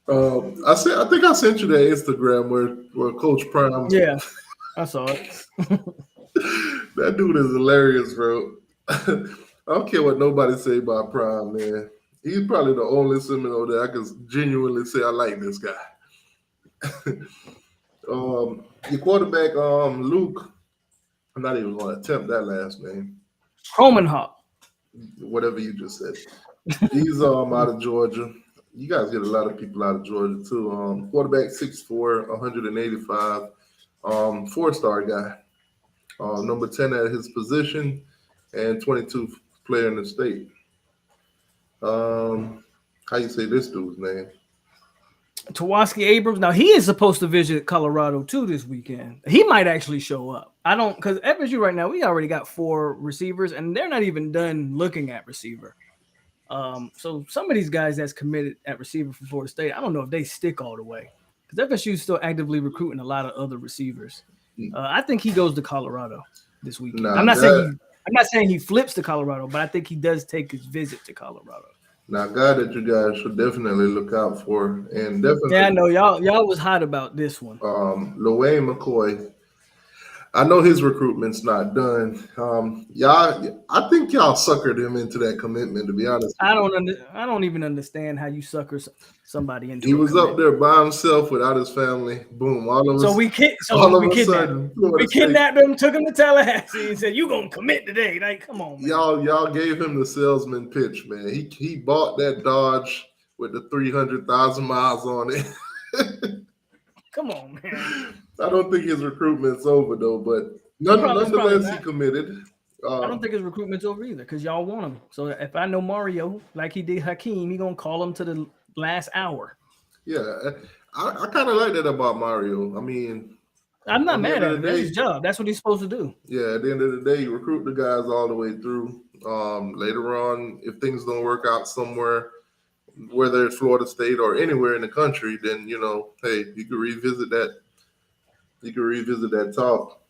I think I sent you that Instagram where Coach Prime. Yeah, I saw it. That dude is hilarious, bro. I don't care what nobody say about Prime, man. He's probably the only Seminole that I can genuinely say I like this guy. Your quarterback, Luke. I'm not even going to attempt that last name. Homenhop. Whatever you just said. He's out of Georgia. You guys get a lot of people out of Georgia too. Quarterback 6'4", 185, 4-star guy. Number 10 at his position and 22 player in the state. How you say this dude's name? Tawaski Abrams. Now he is supposed to visit Colorado too this weekend. He might actually show up. I don't because FSU right now we already got 4 receivers and they're not even done looking at receiver. So some of these guys that's committed at receiver for Florida State, I don't know if they stick all the way because FSU is still actively recruiting a lot of other receivers. I think he goes to Colorado this weekend. I'm not saying he flips to Colorado, but I think he does take his visit to Colorado. Now, a guy that you guys should definitely look out for, and definitely. Yeah, I know y'all was hot about this one. Lawayne McCoy. I know his recruitment's not done. I think y'all suckered him into that commitment. To be honest, I don't even understand how you sucker somebody into. He was up there by himself without his family. Boom! We kidnapped him, took him to Tallahassee, and said, "You gonna commit today?" Like, come on, man. Y'all gave him the salesman pitch, man. He bought that Dodge with the 300,000 miles on it. Come on, man. I don't think his recruitment's over though, but nonetheless, he committed. I don't think his recruitment's over either because y'all want him. So if I know Mario like he did Hakeem, he gonna call him to the last hour. Yeah, I kind of like that about Mario. I mean, I'm not mad at him. That's his job. That's what he's supposed to do. Yeah, at the end of the day, you recruit the guys all the way through. Later on, if things don't work out somewhere, whether it's Florida State or anywhere in the country, then hey, you can revisit that. You can revisit that talk.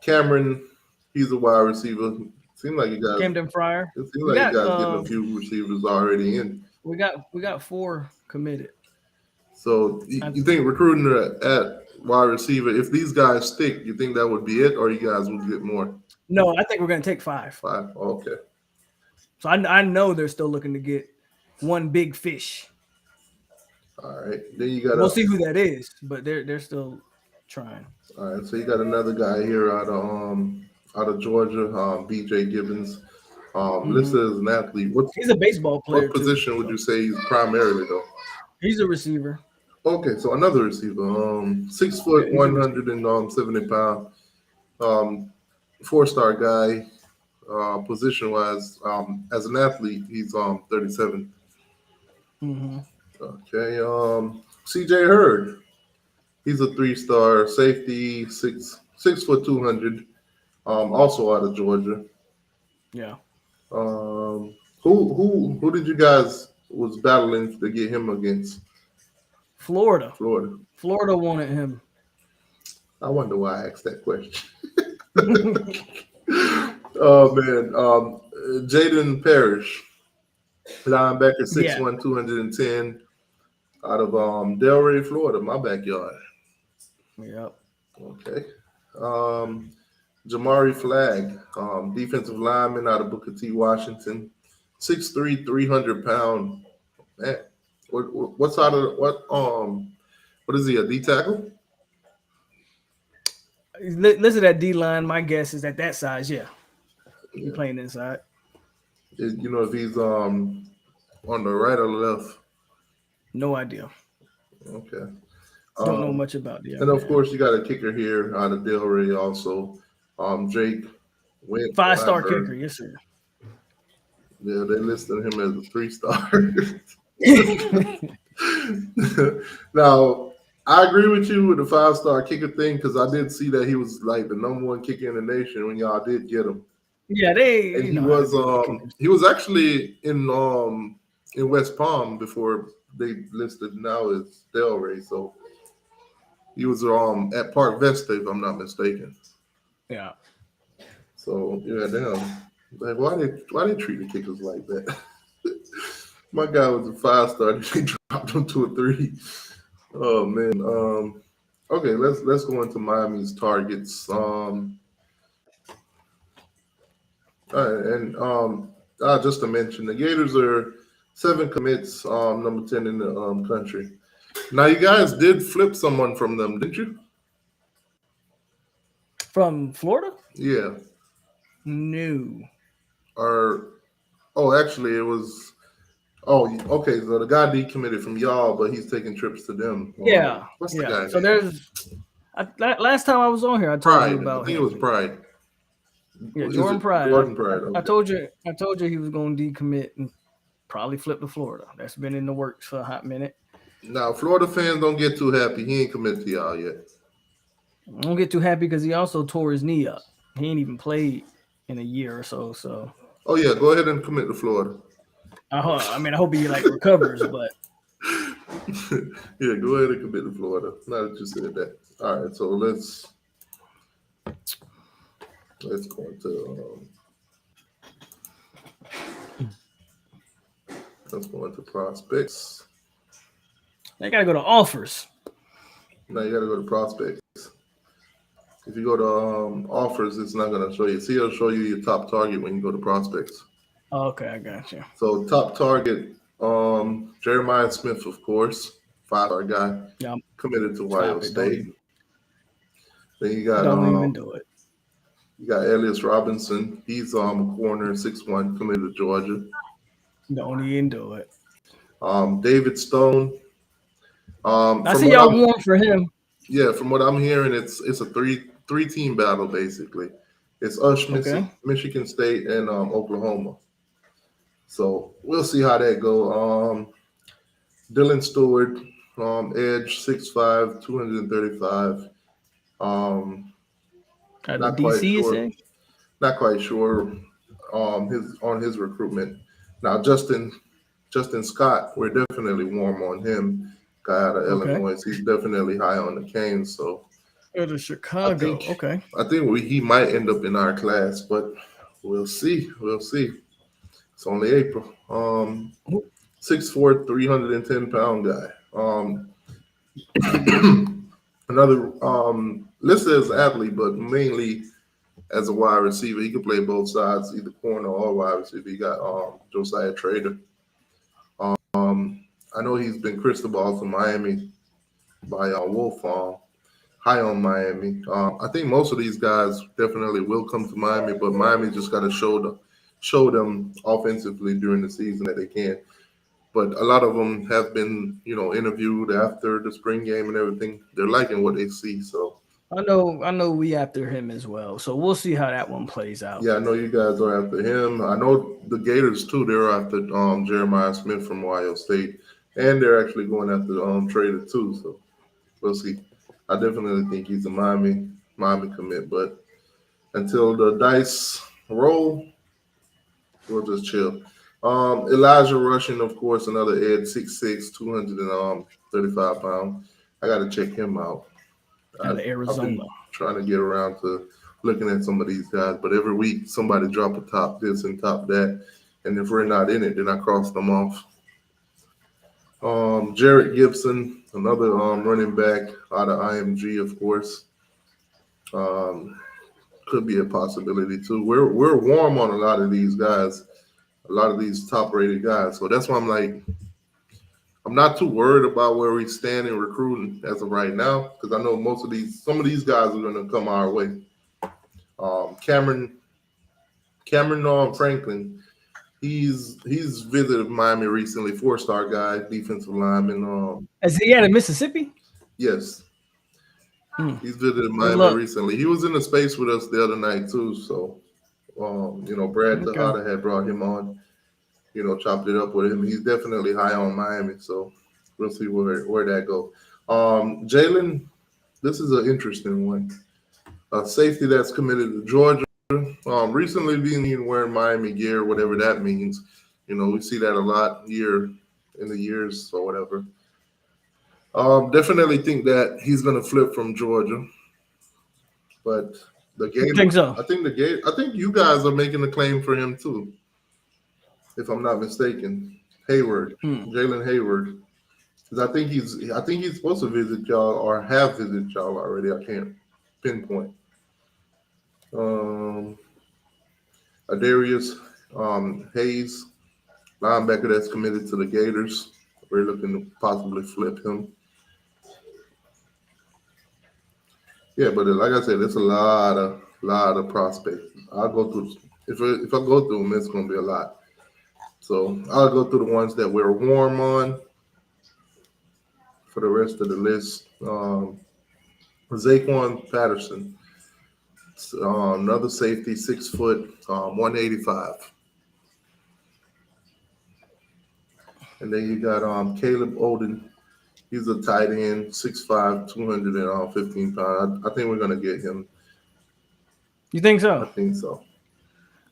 Cameron, he's a wide receiver. Seems like you guys. Camden Fryer. It seems like you guys getting a few receivers already in. We got 4 committed. So you think recruiting at wide receiver, if these guys stick, you think that would be it, or you guys will get more? No, I think we're going to take 5. 5, okay. So I know they're still looking to get one big fish. All right, then you got. We'll see who that is, but they're still trying. All right, so you got another guy here out of Georgia, BJ Gibbons, listed as an athlete. He's a baseball player. What position would you say he's primarily though? He's a receiver. Okay, so another receiver, 6 foot, 170 pound, 4-star guy. Position wise, as an athlete, he's 37. Mm-hmm. Okay, CJ Hurd, he's a 3-star safety, 6 foot 200, also out of Georgia. Yeah. Who did you guys was battling to get him against? Florida. Florida wanted him. I wonder why I asked that question. Oh man, Jaden Parrish, linebacker, 6'1", 210, out of Delray, Florida, my backyard. Yep. Okay. Jamari Flagg, defensive lineman out of Booker T. Washington, 6'3", 300-pound. Man, what side of what is he, a D tackle? Listen to that D line. My guess is that size. Yeah, he's playing inside. You know if he's on the right or the left? No idea. Okay. Don't know much about the And of course, you got a kicker here out of Delray also. Jake Went 5-star kicker, yes sir. Yeah, they listed him as a 3-star. Now, I agree with you with the 5-star kicker thing because I did see that he was like the #1 kicker in the nation when y'all did get him. Yeah, and he was actually in West Palm before they listed now as Delray. So he was at Park Vesta, if I'm not mistaken. Yeah. So yeah, damn. Like why they treat the kickers like that? My guy was a 5-star. They dropped him to a 3. Oh man. Okay, let's go into Miami's targets. And just to mention, the Gators are 7 commits, number 10 in the country. Now, you guys did flip someone from them, didn't you? From Florida? Yeah. No. Actually, it was. Oh, okay. So the guy decommitted from y'all, but he's taking trips to them. Yeah. What's the guy? So there's. Last time I was on here, I told you about. I think it was Pride. Yeah, Jordan Pride. Jordan Pride. Okay. I told you he was going to decommit and probably flip to Florida. That's been in the works for a hot minute. Now, Florida fans don't get too happy. He ain't committed to y'all yet. Don't get too happy because he also tore his knee up. He ain't even played in a year or so. So. Oh yeah, go ahead and commit to Florida. I hope he recovers, but. Yeah, go ahead and commit to Florida. Now that you said that. All right, so let's go into prospects. They gotta go to offers. Now you gotta go to prospects. If you go to offers, it's not gonna show you. See, it'll show you your top target when you go to prospects. Okay, I got you. So top target, Jeremiah Smith, of course, 5-star guy, committed to Ohio State. Then you got don't even do it. You got Elias Robinson. He's a corner, 6'1", committed to Georgia. Don't even do it. David Stone. I see y'all warm for him. Yeah, from what I'm hearing, it's a three-team battle basically. It's us, Michigan State, and Oklahoma. So we'll see how that go. Dylan Stewart, edge, 6'5", 235. Not quite sure his recruitment. Now Justin Scott, we're definitely warm on him. Guy out of Illinois, he's definitely high on the Canes. So to Chicago. I think he might end up in our class, but we'll see. It's only April. 6'4", 310-pound guy. Another listed as an athlete, but mainly as a wide receiver. He can play both sides, either corner or wide receiver. He got Josiah Trader. I know he's been crystal to Miami by Wolf high on Miami. I think most of these guys definitely will come to Miami, but Miami just got to show them offensively during the season that they can. But a lot of them have been, interviewed after the spring game and everything. They're liking what they see. So I know we after him as well. So we'll see how that one plays out. Yeah, I know you guys are after him. I know the Gators too. They're after Jeremiah Smith from Ohio State, and they're actually going after Trader too. So we'll see. I definitely think he's a Miami commit, but until the dice roll, we'll just chill. Elijah Rushing, of course, another edge, 6'6", 235 pounds. I got to check him out. Out of Arizona. I've been trying to get around to looking at some of these guys, but every week somebody drop a top this and top that, and if we're not in it, then I cross them off. Jarrett Gibson, another running back out of IMG, of course. could be a possibility too. We're warm on a lot of these guys, a lot of these top rated guys. So that's why I'm like, I'm not too worried about where we stand in recruiting as of right now, because I know some of these guys are going to come our way. Cameron Franklin, he's visited Miami recently. 4-star guy, defensive lineman. Is he out of Mississippi? Yes. He's visited Miami recently. He was in the space with us the other night too. So, Brad Tejada had brought him on. Chopped it up with him. He's definitely high on Miami. So we'll see where that goes. Jalen, this is an interesting one. A safety that's committed to Georgia. Recently being wearing Miami gear, whatever that means. We see that a lot in the years or whatever. Definitely think that he's going to flip from Georgia, but the Gators. Think so? I think you guys are making a claim for him too, if I'm not mistaken. Jalen Hayward, because I think he's supposed to visit y'all or have visited y'all already. I can't pinpoint. Adarius Hayes, linebacker that's committed to the Gators. We're looking to possibly flip him. Yeah, but like I said, it's a lot of prospects. I'll go through. If I go through them, it's going to be a lot. So I'll go through the ones that we're warm on. For the rest of the list, Zaquan Patterson, another safety, 6 foot, 185. And then you got Caleb Oden. He's a tight end, 6'5", 215 pounds. I think we're going to get him. You think so? I think so.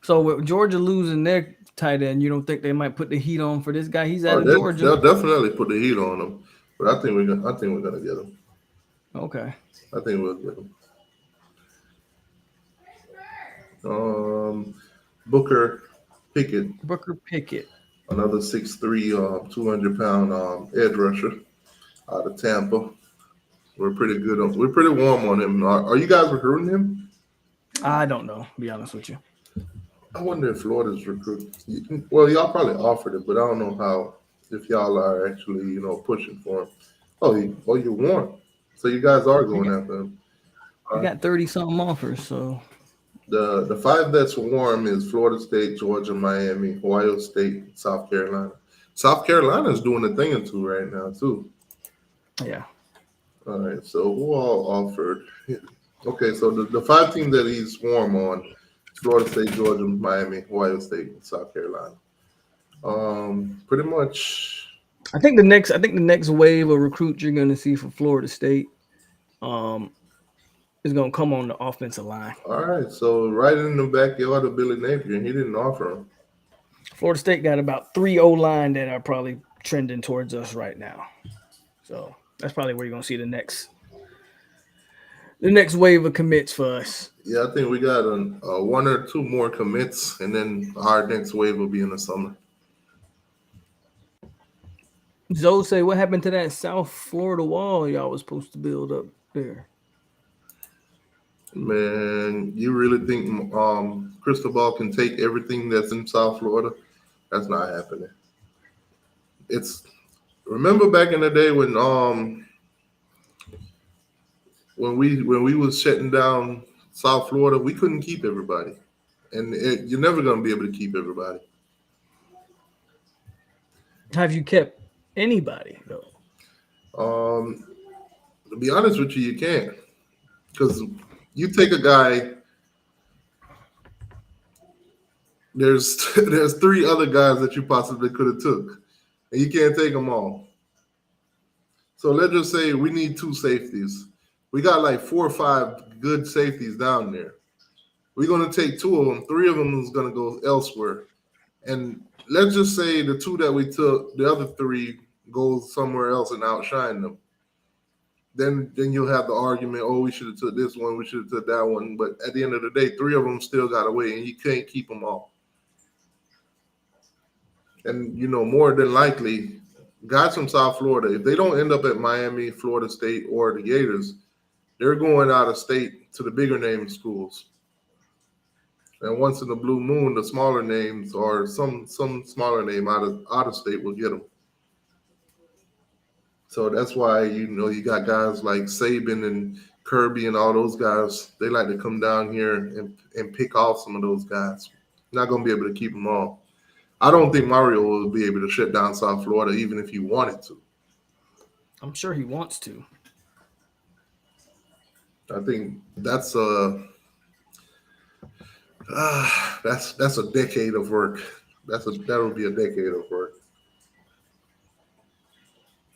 So with Georgia losing their tight end, you don't think they might put the heat on for this guy? He's out of Georgia. They'll definitely put the heat on him. But I think we're gonna get him. Okay. I think we'll get him. Booker Pickett. Another 6'3", 200-pound edge rusher out of Tampa. We're pretty good. We're pretty warm on him. Are you guys recruiting him? I don't know, to be honest with you. I wonder if Florida's recruiting. Well, y'all probably offered it, but I don't know if y'all are actually, pushing for him. You're warm. So you guys are going after him. We got 30-something offers, so. The 5 that's warm is Florida State, Georgia, Miami, Ohio State, South Carolina. South Carolina's doing a thing or two right now, too. Yeah. All right, so who all offered? Okay, so the 5 teams that he's warm on, Florida State, Georgia, Miami, Ohio State, and South Carolina. Pretty much. I think the next wave of recruits you're going to see for Florida State is going to come on the offensive line. All right, so right in the backyard of Billy Napier, he didn't offer him. Florida State got about 3 O-line that are probably trending towards us right now. So that's probably where you're going to see the next wave of commits for us. Yeah, I think we got 1 or 2 more commits, and then our next wave will be in the summer. Zoe say, what happened to that South Florida wall y'all was supposed to build up there? Man, you really think Cristobal can take everything that's in South Florida? That's not happening. Remember back in the day when we was shutting down South Florida, we couldn't keep everybody, and you're never going to be able to keep everybody. Have you kept anybody though? To be honest with you can't, because you take a guy. There's 3 other guys that you possibly could have took, and you can't take them all. So let's just say we need 2 safeties. We got like 4 or 5 good safeties down there. We're going to take 2 of them. 3 of them is going to go elsewhere. And let's just say the 2 that we took, the other 3 go somewhere else and outshine them. Then you'll have the argument, we should have took this one, we should have took that one. But at the end of the day, 3 of them still got away, and you can't keep them all. And, more than likely, guys from South Florida, if they don't end up at Miami, Florida State, or the Gators, they're going out of state to the bigger name schools. And once in the blue moon, the smaller names or some smaller name out of state will get them. So that's why you got guys like Saban and Kirby and all those guys. They like to come down here and pick off some of those guys. Not going to be able to keep them all. I don't think Mario will be able to shut down South Florida, even if he wanted to. I'm sure he wants to. I think that's a decade of work. That'll be a decade of work.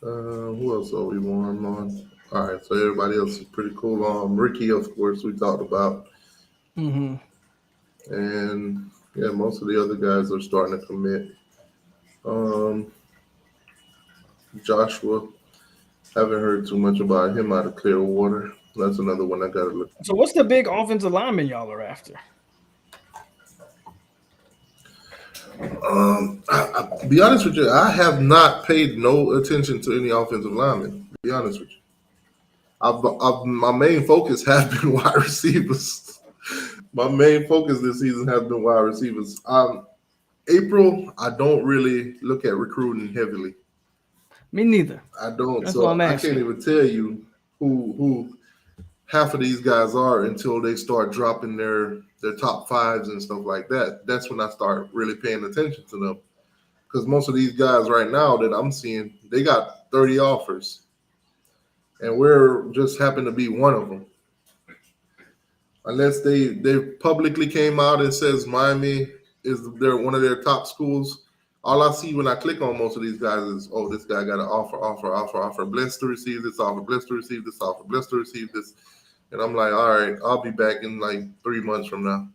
Who else are we warm on? All right, so everybody else is pretty cool. Ricky, of course, we talked about, Mm-hmm. and yeah, most of the other guys are starting to commit. Joshua, haven't heard too much about him out of Clearwater. That's another one I got to look. So, what's the big offensive lineman y'all are after? I be honest with you, I have not paid no attention to any offensive linemen. To be honest with you, my main focus has been wide receivers. My main focus this season has been wide receivers. April, I don't really look at recruiting heavily. Me neither. I don't. That's so what I'm I asking. can't even tell you who half of these guys are until they start dropping their top fives and stuff like that. That's when I start really paying attention to them. Because most of these guys right now that I'm seeing, they got 30 offers. And we're just happen to be one of them. Unless they publicly came out and says Miami is one of their top schools. All I see when I click on most of these guys is, oh, this guy got an offer. Blessed to receive this offer, blessed to receive this offer, blessed to receive this. And I'm like, all right, I'll be back in like 3 months from now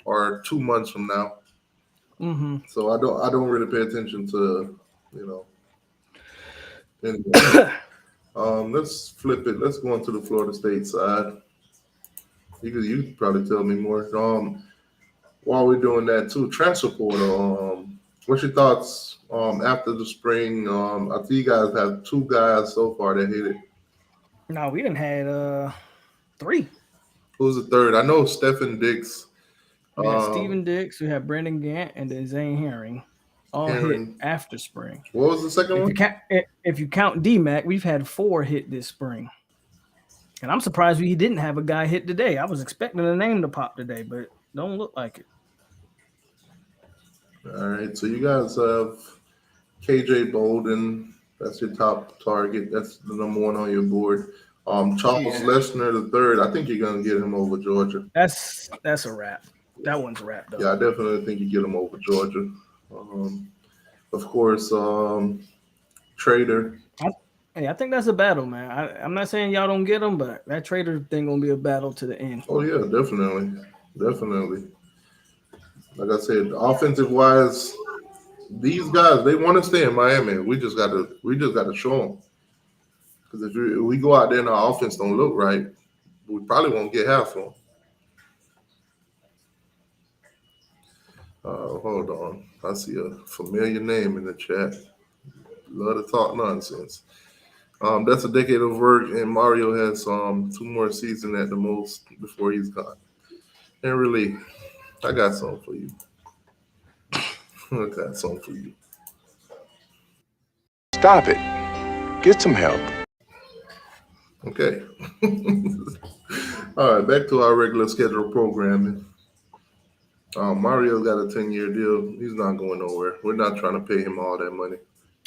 or 2 months from now. Mm-hmm. So I don't really pay attention to, Anyway. Let's flip it. Let's go on to the Florida State side. You could probably tell me more. While we're doing that too, transfer portal. What's your thoughts after the spring? I see you guys have 2 guys so far that hit it. No, we didn't had 3. Who's the third? I know Stephen Dix. We had Steven Dix, we had Brandon Gant, and then Zane Herring. All hit after spring. What was the second one? If you count DMAC, we've had 4 hit this spring. And I'm surprised we didn't have a guy hit today. I was expecting a name to pop today, but don't look like it. All right, so you guys have KJ Bolden. That's your top target. That's the number 1 on your board. Charles Leshner the third. I think you're gonna get him over Georgia. That's a wrap. That one's a wrap, though. Yeah, I definitely think you get him over Georgia. Of course, Trader. I think that's a battle, man. I'm not saying y'all don't get him, but that Trader thing gonna be a battle to the end. Oh yeah, definitely. Like I said, offensive wise, these guys they want to stay in Miami. We just got to show them. Because if we go out there and our offense don't look right, we probably won't get half of them. Hold on. I see a familiar name in the chat. Love to talk nonsense. That's a decade of work, and Mario has 2 more seasons at the most before he's gone. And really, I got something for you. Stop it. Get some help. Okay. All right, back to our regular schedule programming. Mario's got a 10-year deal. He's not going nowhere. We're not trying to pay him all that money.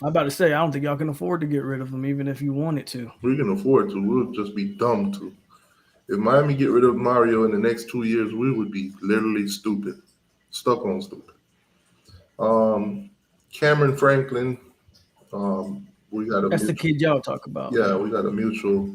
I'm about to say, I don't think y'all can afford to get rid of him, even if you wanted to. We can afford to. We'll just be dumb to. If Miami get rid of Mario in the next 2 years, we would be literally stupid. Stuck on stupid. Cameron Franklin. We got a. That's the kid y'all talk about. Yeah, we got a mutual.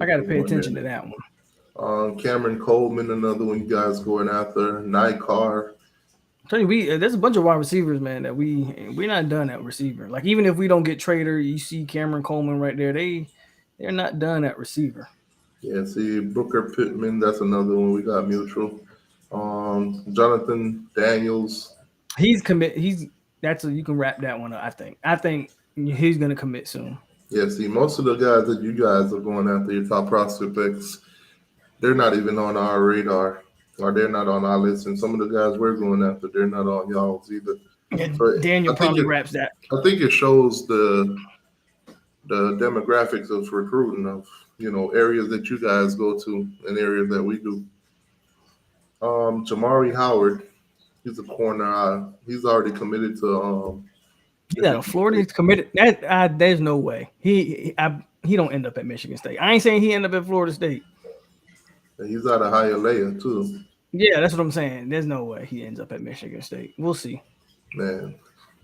I got to pay attention to that one. Cameron Coleman, another one you guys going after. Nykar. I'm telling you, there's a bunch of wide receivers, man, that we're not done at receiver. Like, even if we don't get Trader, you see Cameron Coleman right there. They're not done at receiver. Yeah, see Booker Pittman, that's another one we got mutual. Jonathan Daniels. You can wrap that one up, I think he's gonna commit soon. Yeah, see, most of the guys that you guys are going after, your top prospects, they're not even on our radar. or they're not on our list, and some of the guys we're going after, they're not on y'all's either. Yeah, So Daniel I think probably it, raps that. I think it shows the demographics of recruiting of areas that you guys go to and areas that we do. Jamari Howard, he's a corner. He's already committed to He's out of Florida. He's committed. There's no way he don't end up at Michigan State. I ain't saying he end up at Florida State. And he's out of Hialeah too. Yeah, that's what I'm saying. There's no way he ends up at Michigan State. We'll see. Man,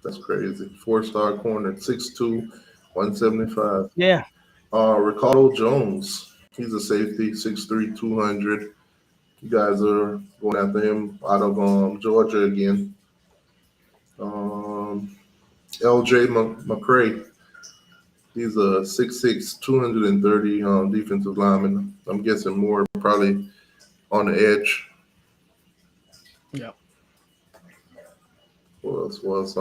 that's crazy. 4-star corner, 6'2", 175. Yeah. Ricardo Jones, he's a safety, 6'3", 200. You guys are going after him out of Georgia again. LJ McCray, he's a 6'6", 230 defensive lineman. I'm guessing more probably on the edge. Yeah. What else was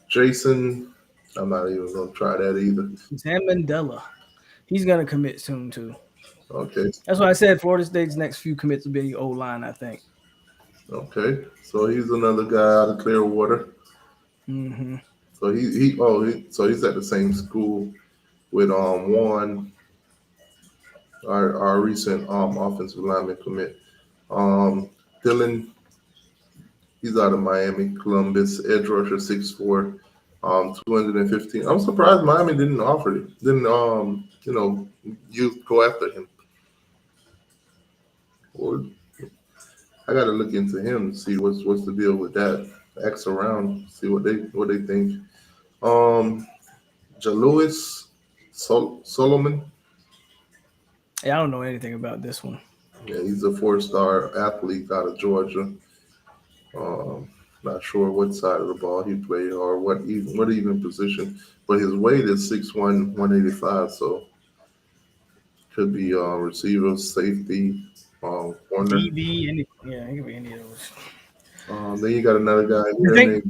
Jason? I'm not even gonna try that either. Sam Mandela. He's gonna commit soon too. Okay. That's why I said Florida State's next few commits will be O-line, I think. Okay. So he's another guy out of Clearwater. Mm-hmm. So he's at the same school with Juan, our recent offensive lineman commit. Dylan, he's out of Miami, Columbus, edge rusher, 6'4", 215. I'm surprised Miami didn't offer it. You go after him. Or I got to look into him and see what's the deal with that. Ask around, see what they think. Jalouis Solomon. Yeah, I don't know anything about this one. Yeah, he's a 4-star athlete out of Georgia. Not sure what side of the ball he played or what even position, but his weight is 6'1", 185. So could be receiver, safety, corner. DB, he could be any of those. Then you got another guy.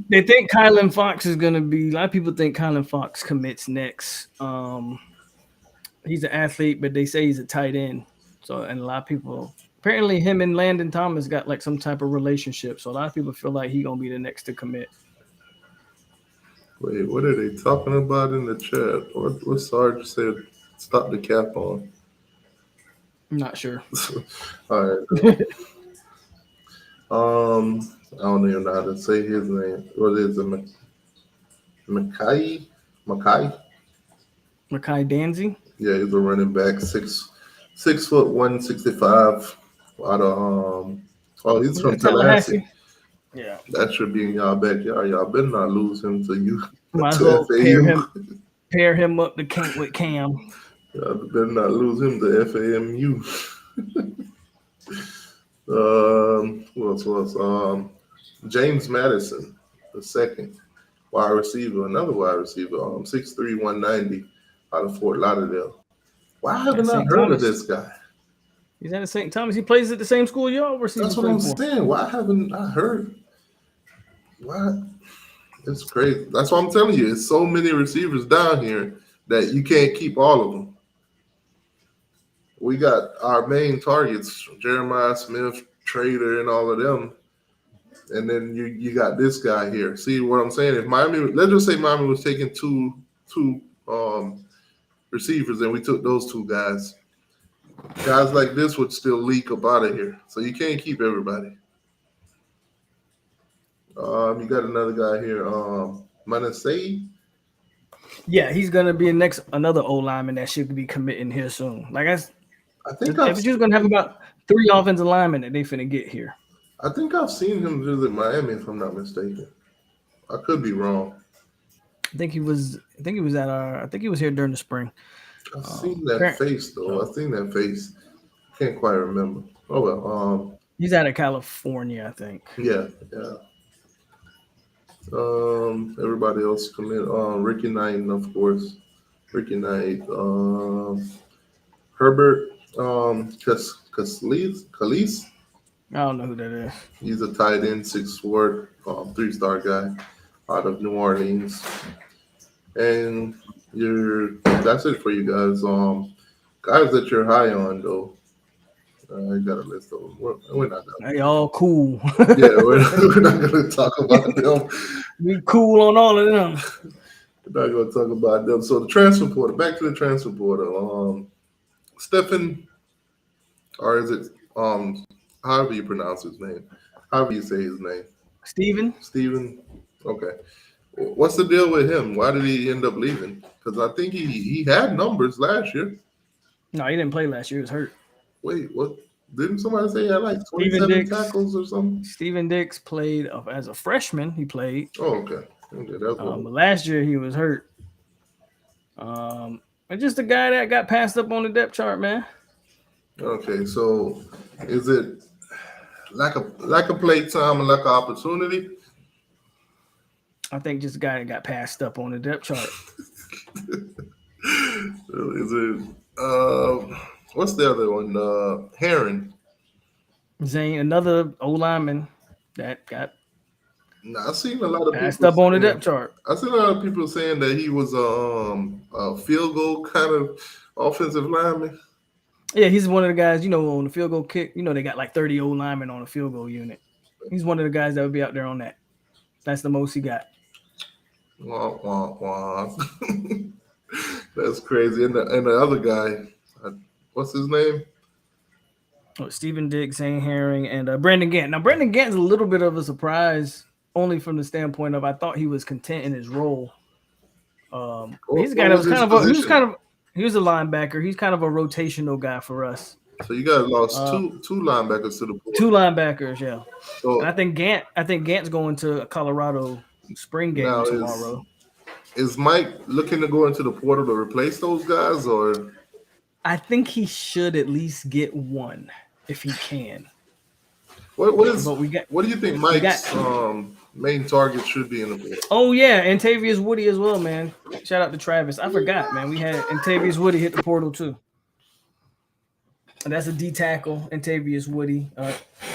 They think Kylan Fox is going to be. A lot of people think Kylan Fox commits next. He's an athlete, but they say he's a tight end. So, and a lot of people apparently him and Landon Thomas got like some type of relationship. So a lot of people feel like he's gonna be the next to commit. Wait, what are they talking about in the chat? What Sarge said? Stop the cap on. I'm not sure. All right. I don't even know how to say his name. What is it? Makai? Makai Danzy? Yeah, he's a running back, 6'1", 165. Out of he's from Tallahassee. Yeah. That should be in y'all backyard. Y'all better not lose him to you. Might as well pair him up with Cam. Y'all better not lose him to FAMU. Who else was? James Madison, the second wide receiver, another wide receiver, 6'3", 190 out of Fort Lauderdale. Why haven't I heard of this guy? He's at St. Thomas. He plays at the same school y'all. That's what I'm saying. Why haven't I heard? Why? It's crazy. That's what I'm telling you. It's so many receivers down here that you can't keep all of them. We got our main targets, Jeremiah Smith, Trader, and all of them. And then you got this guy here. See what I'm saying? If Miami, let's just say Miami was taking two receivers and we took those two guys. Guys like this would still leak up out of here. So you can't keep everybody. You got another guy here, Manasseh. Yeah, he's gonna be another O lineman that should be committing here soon. Like I think you're gonna have about 3 offensive linemen that they finna get here. I think I've seen him visit Miami, if I'm not mistaken. I could be wrong. I think he was here during the spring. I've seen that face though. I've seen that face. Can't quite remember. Oh well. He's out of California, I think. Yeah. Everybody else commit. Ricky Knight, of course. Ricky Knight. Herbert. Khalees. I don't know who that is. He's a tight end, 6'4", 3-star guy out of New Orleans. And that's it for you guys. Guys that you're high on though. You got a list of them. We're not gonna. They all cool. Yeah, we're not gonna talk about them. We cool on all of them. We're not gonna talk about them. So the transfer portal. Back to the transfer portal. Stephen, or is it however you pronounce his name, however you say his name, Steven. Okay. What's the deal with him? Why did he end up leaving? Because I think he had numbers last year. No, he didn't play last year. He was hurt. Wait, what? Didn't somebody say he had like Steven 27 tackles or something? Steven Dix played as a freshman. He played. Oh, okay. That's but last year he was hurt. And just a guy that got passed up on the depth chart, man. Okay, so is it lack of play time and lack of opportunity? I think just a guy that got passed up on the depth chart. Is it what's the other one? Heron. Zane, another O lineman that got I've seen a lot of passed people up on the depth chart. I've seen a lot of people saying that he was a field goal kind of offensive lineman. Yeah, he's one of the guys, on the field goal kick. They got like 30 O linemen on a field goal unit. He's one of the guys that would be out there on that. That's the most he got. Wah, wah, wah. That's crazy. And the other guy, what's his name? Steven Dix, Zane Herring, and Brandon Gant. Now, Brandon Gant's a little bit of a surprise, only from the standpoint of I thought he was content in his role. He's a guy that was he was a linebacker. He's kind of a rotational guy for us. So you guys lost two linebackers to the portal. Two linebackers, yeah. So and I think Gant's going to a Colorado spring game tomorrow. Is Mike looking to go into the portal to replace those guys, or? I think he should at least get one if he can. What do you think Mike's main target should be in the portal? Oh yeah, and Tavius Woody as well, man. Shout out to Travis. I forgot, man. We had Tavius Woody hit the portal too. And that's a D tackle, Tavius Woody.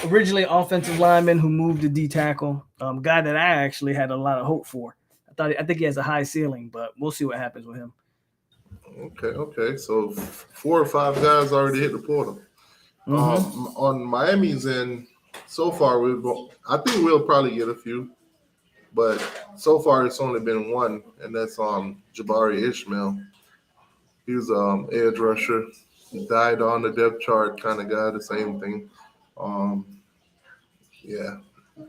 Originally offensive lineman who moved to D tackle. Guy that I actually had a lot of hope for. I think he has a high ceiling, but we'll see what happens with him. Okay. So 4 or 5 guys already hit the portal. Mm-hmm. On Miami's end, so far I think we'll probably get a few, but so far it's only been one, and that's Jabari Ishmael. He was edge rusher. He died on the depth chart kind of guy, the same thing. Yeah,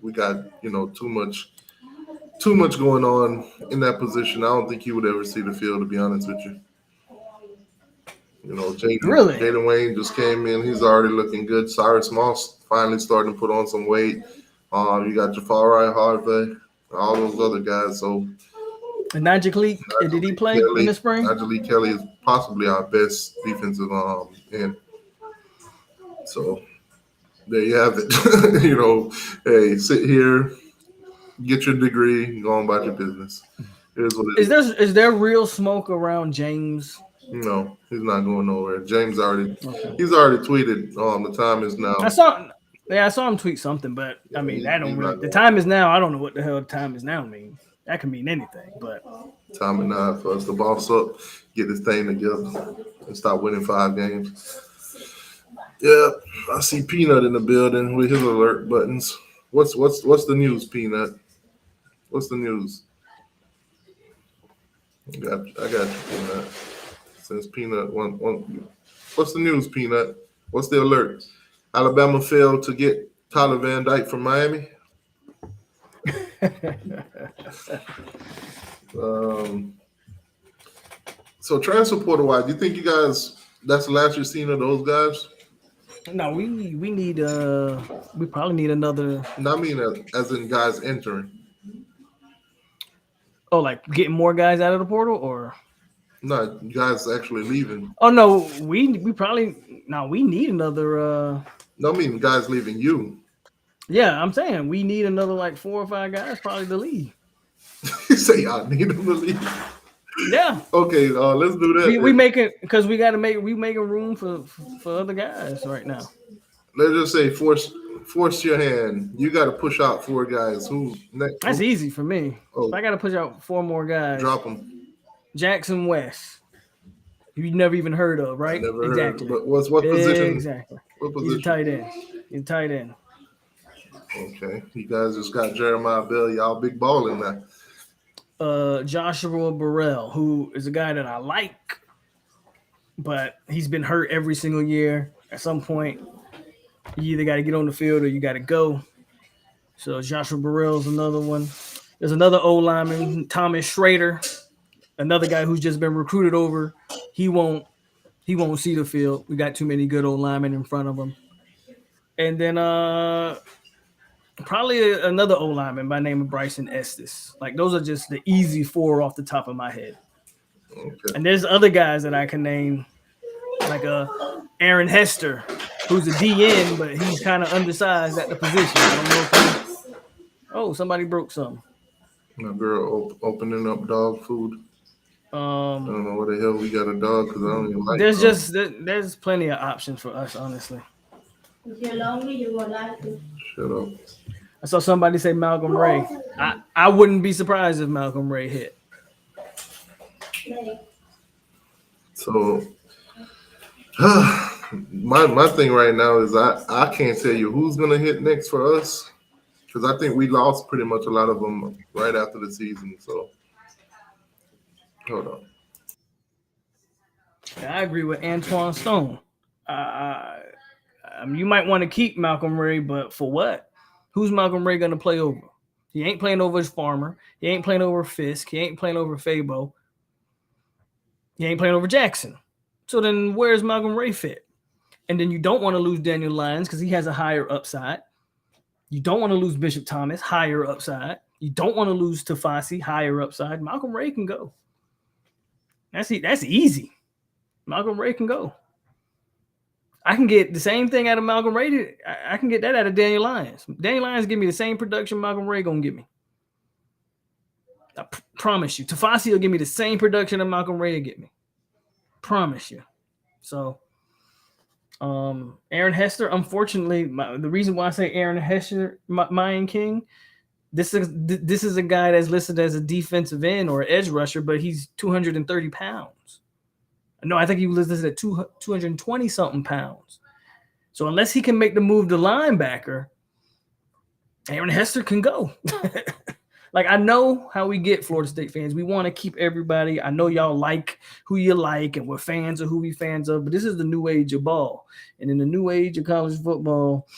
we got too much going on in that position. I don't think he would ever see the field, to be honest with you. Jaden Wayne just came in. He's already looking good. Cyrus Moss finally starting to put on some weight. You got Jafari Harvey, all those other guys. So, and Najee did he play in the spring? Najee Kelly is possibly our best defensive end. So there you have it. Hey, sit here, get your degree, go on about your business. Here's what it is. Is there real smoke around James? No, he's not going nowhere. James he's already tweeted. The time is now. I saw him tweet something, but I mean, that don't really. The time is now. I don't know what the hell the time is now mean. That can mean anything, but time is now for us to boss up, get this thing together, and stop winning 5 games. Yeah, I see Peanut in the building with his alert buttons. What's the news, Peanut? What's the news? I got you, Peanut. Since Peanut what's the news, Peanut? What's the alert? Alabama failed to get Tyler Van Dyke from Miami. So transfer portal wise, do you think you guys that's the last you're seeing of those guys? No, we need we probably need another. No, I mean as in guys entering. Oh, like getting more guys out of the portal, or no, guys actually leaving. Oh no, we need another. No, I mean guys leaving you. Yeah, I'm saying we need another like 4 or 5 guys probably to leave. You say y'all need them to leave? Yeah. Okay, let's do that. We making because we making room for other guys right now. Let's just say force your hand. You got to push out 4 guys. Who next? That's easy for me. If I got to push out 4 more guys. Drop them. Jackson West. you never even heard of, right? Never Exactly. heard. But what position? Exactly. What He's a position? tight end. He's a tight end. Okay, you guys just got Jeremiah Bell. Y'all big balling now. Joshua Burrell, who is a guy that I like, but he's been hurt every single year. At some point, you either got to get on the field or you got to go. So Joshua Burrell's another one. There's another O lineman, Thomas Schrader, another guy who's just been recruited over. He won't see the field. We got too many good old linemen in front of him. And then probably another O lineman by name of Bryson Estes. Like those are just the easy four off the top of my head. Okay. And there's other guys that I can name, like Aaron Hester, who's a DN, but he's kind of undersized at the position. I don't know if he... Oh, somebody broke something. My girl opening up dog food. I don't know what the hell we got a dog because I don't even like. There's plenty of options for us, honestly. Shut up. I saw somebody say Malcolm Ray. I wouldn't be surprised if Malcolm Ray hit. So my thing right now is I can't tell you who's gonna hit next for us because I think we lost pretty much a lot of them right after the season. So hold on. I agree with Antoine Stone. You might want to keep Malcolm Ray, but for what? Who's Malcolm Ray going to play over? He ain't playing over his Farmer. He ain't playing over Fisk. He ain't playing over Fabo. He ain't playing over Jackson. So then where's Malcolm Ray fit? And then you don't want to lose Daniel Lyons because he has a higher upside. You don't want to lose Bishop Thomas, higher upside. You don't want to lose Tafasi, higher upside. Malcolm Ray can go. That's easy. Malcolm Ray can go. I can get the same thing out of Malcolm Ray. I can get that out of Daniel Lyons. Daniel Lyons give me the same production Malcolm Ray gonna give me. I promise you. Tafasi will give me the same production that Malcolm Ray will get me. Promise you. So, Aaron Hester, unfortunately, the reason why I say Aaron Hester, Mayan King, this is a guy that's listed as a defensive end or edge rusher, but he's 230 pounds. No, I think he was listed at 220 something pounds. So unless he can make the move to linebacker, Aaron Hester can go. Like, I know how we get Florida State fans. We want to keep everybody. I know y'all like who you like, and we're fans of who we fans of. But this is the new age of ball, and in the new age of college football,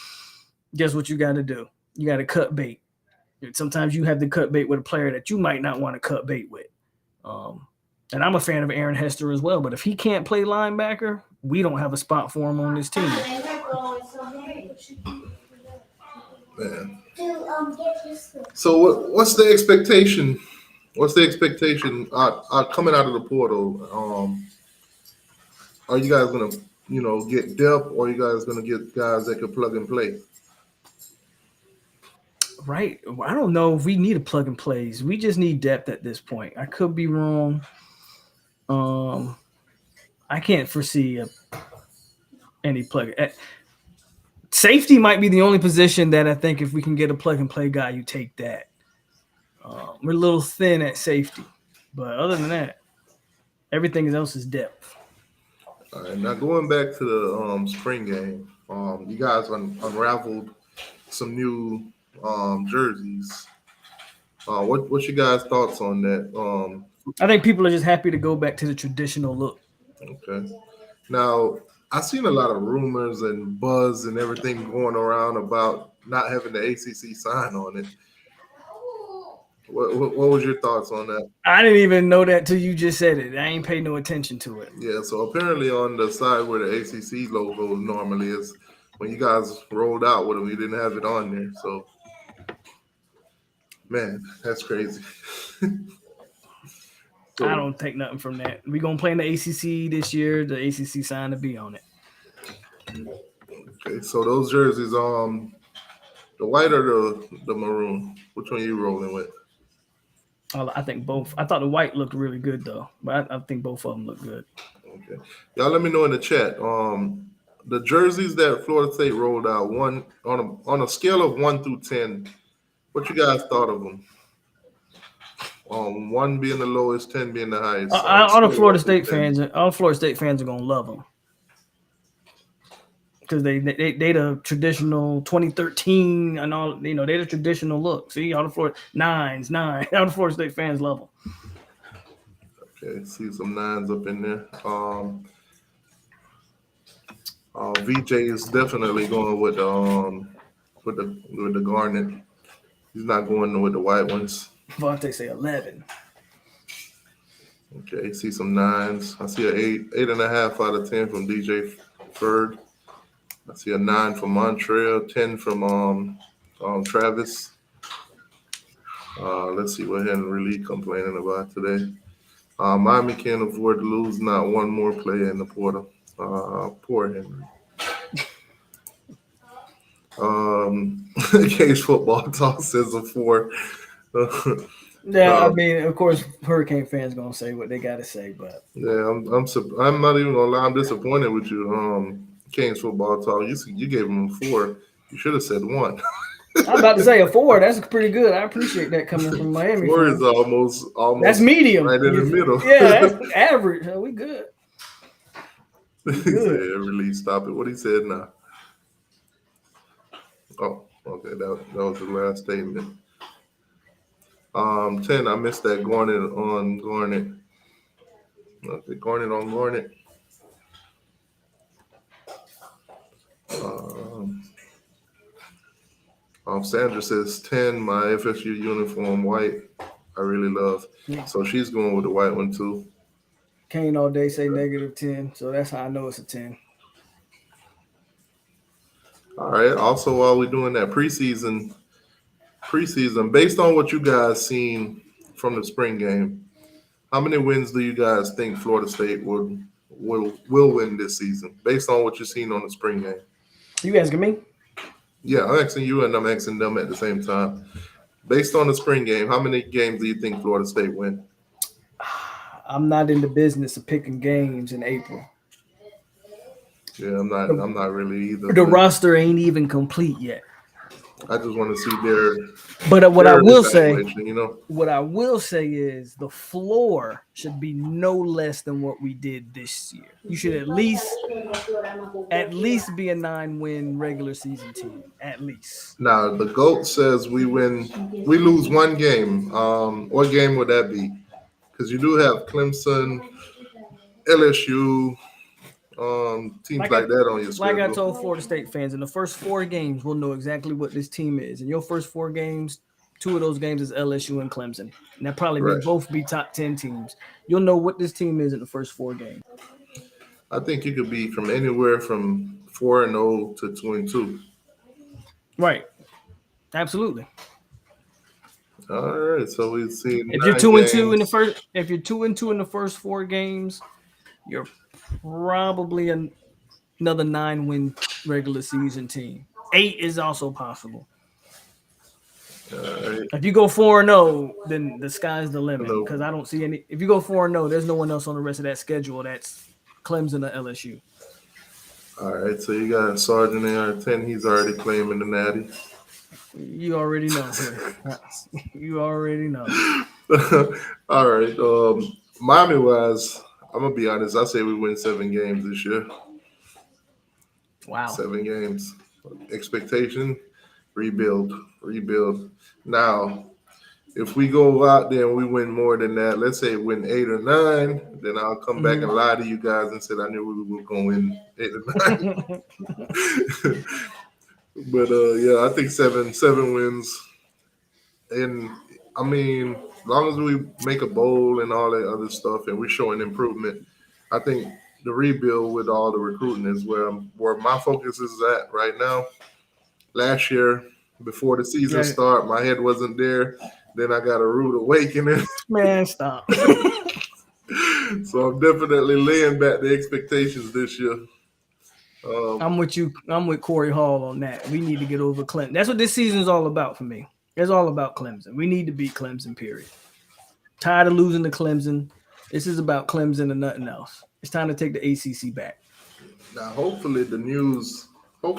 guess what you got to do? You got to cut bait. Sometimes you have to cut bait with a player that you might not want to cut bait with. And I'm a fan of Aaron Hester as well. But if he can't play linebacker, we don't have a spot for him on this team. Man. So what's the expectation? What's the expectation coming out of the portal? Are you guys gonna, get depth, or are you guys gonna get guys that can plug and play? Right. I don't know if we need a plug and plays. We just need depth at this point. I could be wrong. I can't foresee any plug. Safety might be the only position that I think if we can get a plug and play guy, you take that. We're a little thin at safety, but other than that, everything else is depth. All right, now going back to the spring game, you guys unraveled some new jerseys. What's your guys' thoughts on that? I think people are just happy to go back to the traditional look. Okay. Now, I've seen a lot of rumors and buzz and everything going around about not having the ACC sign on it. What was your thoughts on that? I didn't even know that till you just said it. I ain't paid no attention to it. Yeah, so apparently on the side where the ACC logo normally is, when you guys rolled out with them, you didn't have it on there. So, man, that's crazy. So, I don't take nothing from that. We're going to play in the ACC this year. The ACC sign to be on it. Okay, so those jerseys, the white or the maroon? Which one are you rolling with? I think both. I thought the white looked really good, though. But I think both of them look good. Okay. Y'all let me know in the chat. The jerseys that Florida State rolled out, on a scale of 1 through 10, what you guys thought of them? 1 being the lowest, 10 being the highest. All the Florida State fans are gonna love them because they the traditional 2013 and all. They the traditional look. See, all the Florida nines. All the Florida State fans love them. Okay, see some 9s up in there. VJ is definitely going with the garnet. He's not going with the white ones. Vontae say 11. Okay, see some 9s. I see an 8.5 out of 10 from DJ Ferd. I see a 9 from Montreal, 10 from Travis. Let's see what Henry Lee complaining about today. Miami can't afford to lose not one more player in the quarter. Poor Henry. Cage Football Talk says a 4. Yeah, I mean, of course, Hurricane fans gonna say what they gotta say, but yeah, I'm not even gonna lie. I'm disappointed with you, Canes Football Talk. You gave him a 4. You should have said 1. I'm about to say a 4. That's pretty good. I appreciate that coming from Miami. 4 is almost. That's medium, right in the middle. Yeah, that's average. We good. He said, "Release, stop it." What he said now? Oh, okay. That was the last statement. 10. I missed that Garnet on Garnet. Okay, Garnet on Garnet. Sandra says 10. My FSU uniform white. I really love. Yeah. So she's going with the white one too. Kane all day say -10, so that's how I know it's a 10. All right. Also, while we're doing that preseason, based on what you guys seen from the spring game, how many wins do you guys think Florida State will win this season, based on what you've seen on the spring game? You asking me? Yeah, I'm asking you and I'm asking them at the same time. Based on the spring game, how many games do you think Florida State win? I'm not in the business of picking games in April. Yeah, I'm not really either. The roster ain't even complete yet. I just want to see their. But what I will say, what I will say is the floor should be no less than what we did this year. You should at least be a 9-win regular season team, at least. Now the GOAT says we lose one game. What game would that be? Because you do have Clemson, LSU. Teams like that on your schedule. Like I told Florida State fans, in the first 4 games, we'll know exactly what this team is. In your first 4 games, 2 of those games is LSU and Clemson. And that probably both be top 10 teams. You'll know what this team is in the first 4 games. I think you could be from anywhere from 4-0 to 2-2. Right. Absolutely. All right. So we've seen. If you're 2-2 in the first, if you're 2-2 in the first 4 games, you're probably another 9-win regular season team. 8 is also possible. Right. If you go 4-0, then the sky's the limit. Because I don't see any. If you go 4-0, there's no one else on the rest of that schedule that's Clemson or LSU. All right. So you got Sergeant AR-10. He's already claiming the natty. You already know. You already know. All right. Miami wise, I'm gonna be honest. I say we win 7 games this year. Wow. 7 games. Expectation, rebuild. Now, if we go out there and we win more than that, let's say win 8 or 9, then I'll come back and lie to you guys and say I knew we were going to win 8 or 9. But yeah, I think seven wins. And I mean, as long as we make a bowl and all that other stuff and we're showing improvement, I think the rebuild with all the recruiting is where my focus is at right now. Last year, before the season started, my head wasn't there. Then I got a rude awakening. Man, stop. So I'm definitely laying back the expectations this year. I'm with you. I'm with Corey Hall on that. We need to get over Clemson. That's what this season is all about for me. It's all about Clemson. We need to beat Clemson, period. Tired of losing to Clemson. This is about Clemson and nothing else. It's time to take the ACC back. Now, hopefully the news with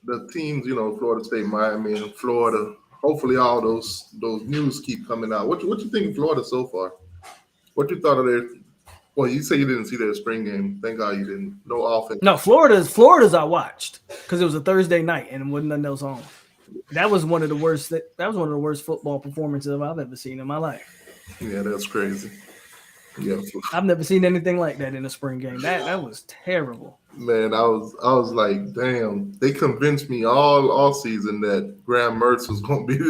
the teams, Florida State, Miami, and Florida, hopefully all those news keep coming out. What you think of Florida so far? What you thought of their? Well, you say you didn't see their spring game. Thank God you didn't. No offense. No, Florida's I watched because it was a Thursday night and wasn't nothing else on. That was one of the worst. That was one of the worst football performances I've ever seen in my life. Yeah, that's crazy. Yeah, I've never seen anything like that in a spring game. That was terrible. Man, I was like, damn. They convinced me all season that Graham Mertz was going to be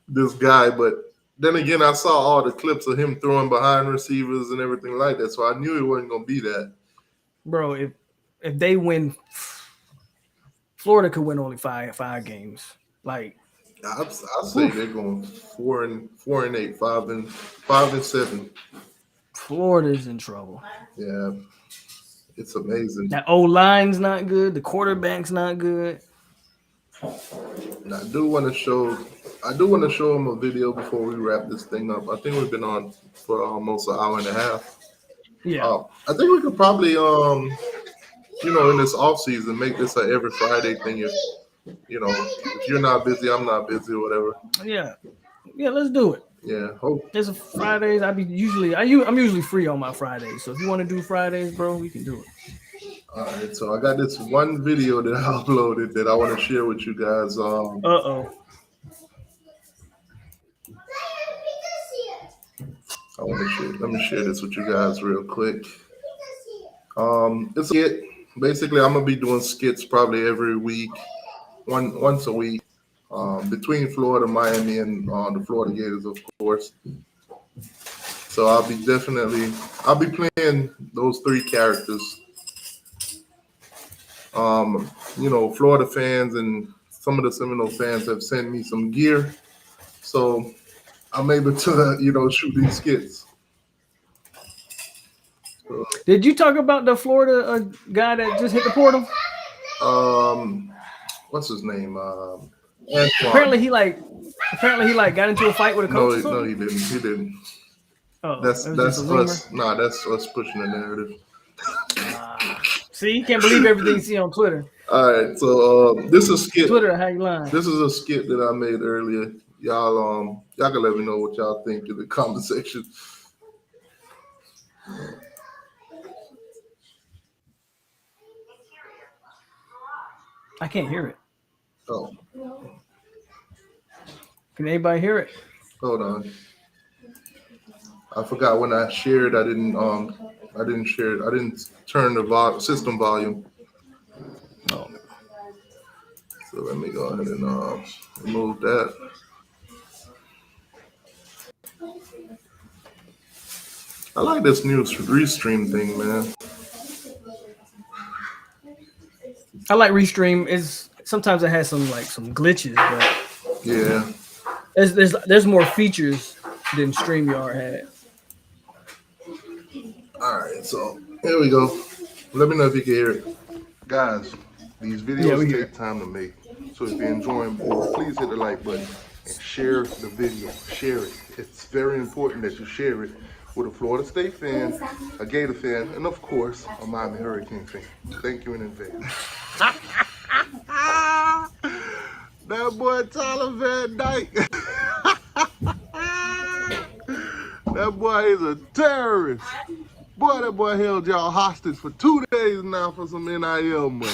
this guy, but then again, I saw all the clips of him throwing behind receivers and everything like that, so I knew it wasn't going to be that. Bro, if they win, Florida could win only five games. Like, I say they're going 4-8, 5-7. Florida's in trouble. Yeah, it's amazing. That O-line's not good. The quarterback's not good. And I do want to show them a video before we wrap this thing up. I think we've been on for almost an hour and a half. Yeah. I think we could probably in this off season make this a every Friday thing. If you're not busy, I'm not busy, or whatever. Yeah, let's do it. Yeah. There's a Fridays. I'm usually free on my Fridays. So if you want to do Fridays, bro, we can do it. All right. So I got this one video that I uploaded that I want to share with you guys. Let me share this with you guys real quick. It's a skit. Basically, I'm gonna be doing skits probably every week, once a week. Between Florida, Miami, and the Florida Gators, of course. So I'll be playing those three characters. Florida fans and some of the Seminole fans have sent me some gear, so I'm able to, shoot these skits. Did you talk about the Florida guy that just hit the portal? What's his name? Apparently he got into a fight with a coach. No, he didn't. He didn't. Oh, that's us. Nah, that's us pushing the narrative. See, you can't believe everything you see on Twitter. All right, so this is a skit. Twitter, how you lying? This is a skit that I made earlier. Y'all can let me know what y'all think in the comment section. I can't hear it. Oh. Can anybody hear it? Hold on. I forgot when I shared. I didn't share it. I didn't turn the system volume. Oh. So let me go ahead and remove that. I like this new restream thing, man. I like restream. Sometimes it has some glitches, but yeah, there's more features than StreamYard had. All right, so here we go. Let me know if you can hear it, guys. These videos take time to make, so if you're enjoying, please hit the like button and share the video. Share it. It's very important that you share it with a Florida State fan, a Gator fan, and of course, a Miami Hurricane fan. Thank you in advance. That boy Tyler Van Dyke. That boy is a terrorist. Boy, that boy held y'all hostage for 2 days now for some NIL money.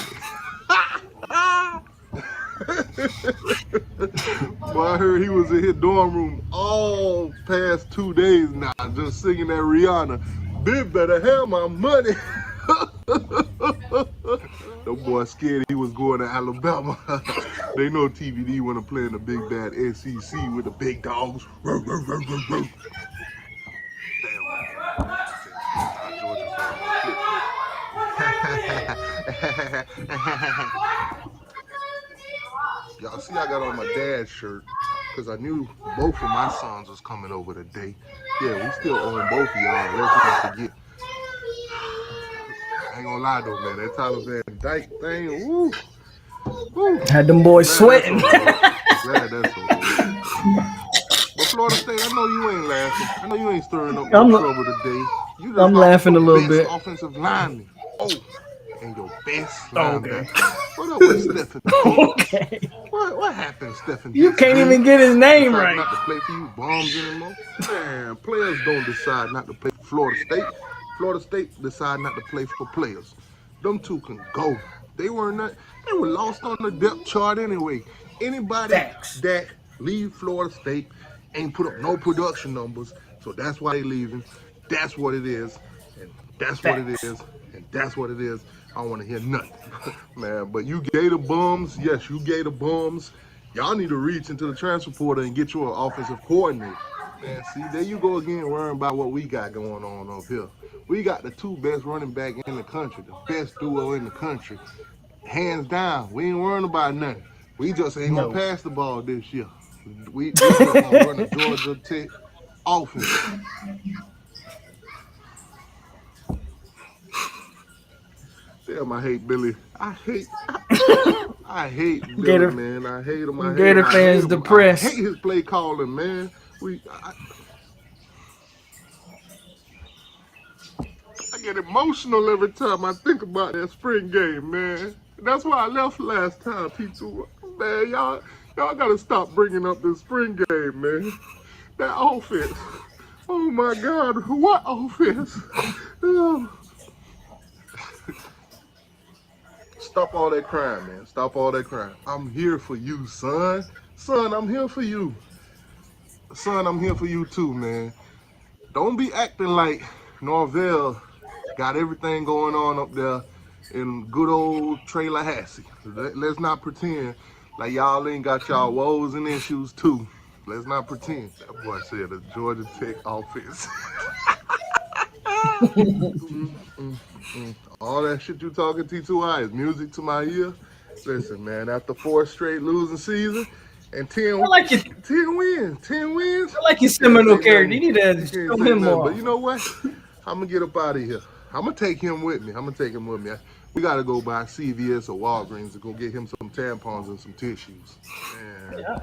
Boy, I heard he was in his dorm room all past 2 days now, just singing that Rihanna. Big better have my money. The boy scared he was going to Alabama. They know TVD want to play in the big bad SEC with the big dogs. Y'all see I got on my dad's shirt because I knew both of my sons was coming over today. Yeah, we still own both of y'all. Let's not forget. I ain't gonna lie though, man. That Tyler Van Dyke thing, woo. Had them boys sweating. Glad that's over. But Florida State, I know you ain't laughing. I know you ain't stirring up no trouble today. I'm laughing a little bit. Offensive lineman. Oh, and your best Okay. linebacker. What up with Stephen? Okay. What happened, Stephen? You can't even get his name right. Not to play for you bombs anymore. Man, players don't decide not to play for Florida State. Florida State decide not to play for players. Them two can go. They were lost on the depth chart anyway. Anybody that leave Florida State ain't put up no production numbers, so that's why they leaving. That's what it is, and that's what it is, and that's what it is. I don't want to hear nothing, man. But you Gator bums, yes, you Gator bums. Y'all need to reach into the transfer portal and get you an offensive coordinator. Man, see, there you go again, worrying about what we got going on up here. We got the two best running back in the country, the best duo in the country. Hands down, we ain't worrying about nothing. We just ain't gonna pass the ball this year. We just gonna run a Georgia Tech offense. Damn, I hate Billy. I hate Billy, Gator, man. I hate him. I hate Gator him. fans depressed. I hate his play calling, man. I get emotional every time I think about that spring game, man. That's why I left last time, P2. Man, y'all gotta stop bringing up the spring game, man. That offense. Oh my God, what offense? Oh. Stop all that crying, man. Stop all that crying. I'm here for you, son. Son, I'm here for you. Son, I'm here for you too, man. Don't be acting like Norvell got everything going on up there in good old Tallahassee. Let's not pretend like y'all ain't got y'all woes and issues too. Let's not pretend. That boy said a Georgia Tech offense. All that shit you talking T2I is music to my ear. Listen, man, after 4 straight losing season and 10 wins. 10 wins. I like your Seminole character. You need to show him more. But you know what? I'm gonna get up out of here. I'm gonna take him with me. We gotta go by CVS or Walgreens to go get him some tampons and some tissues. Man. Yeah.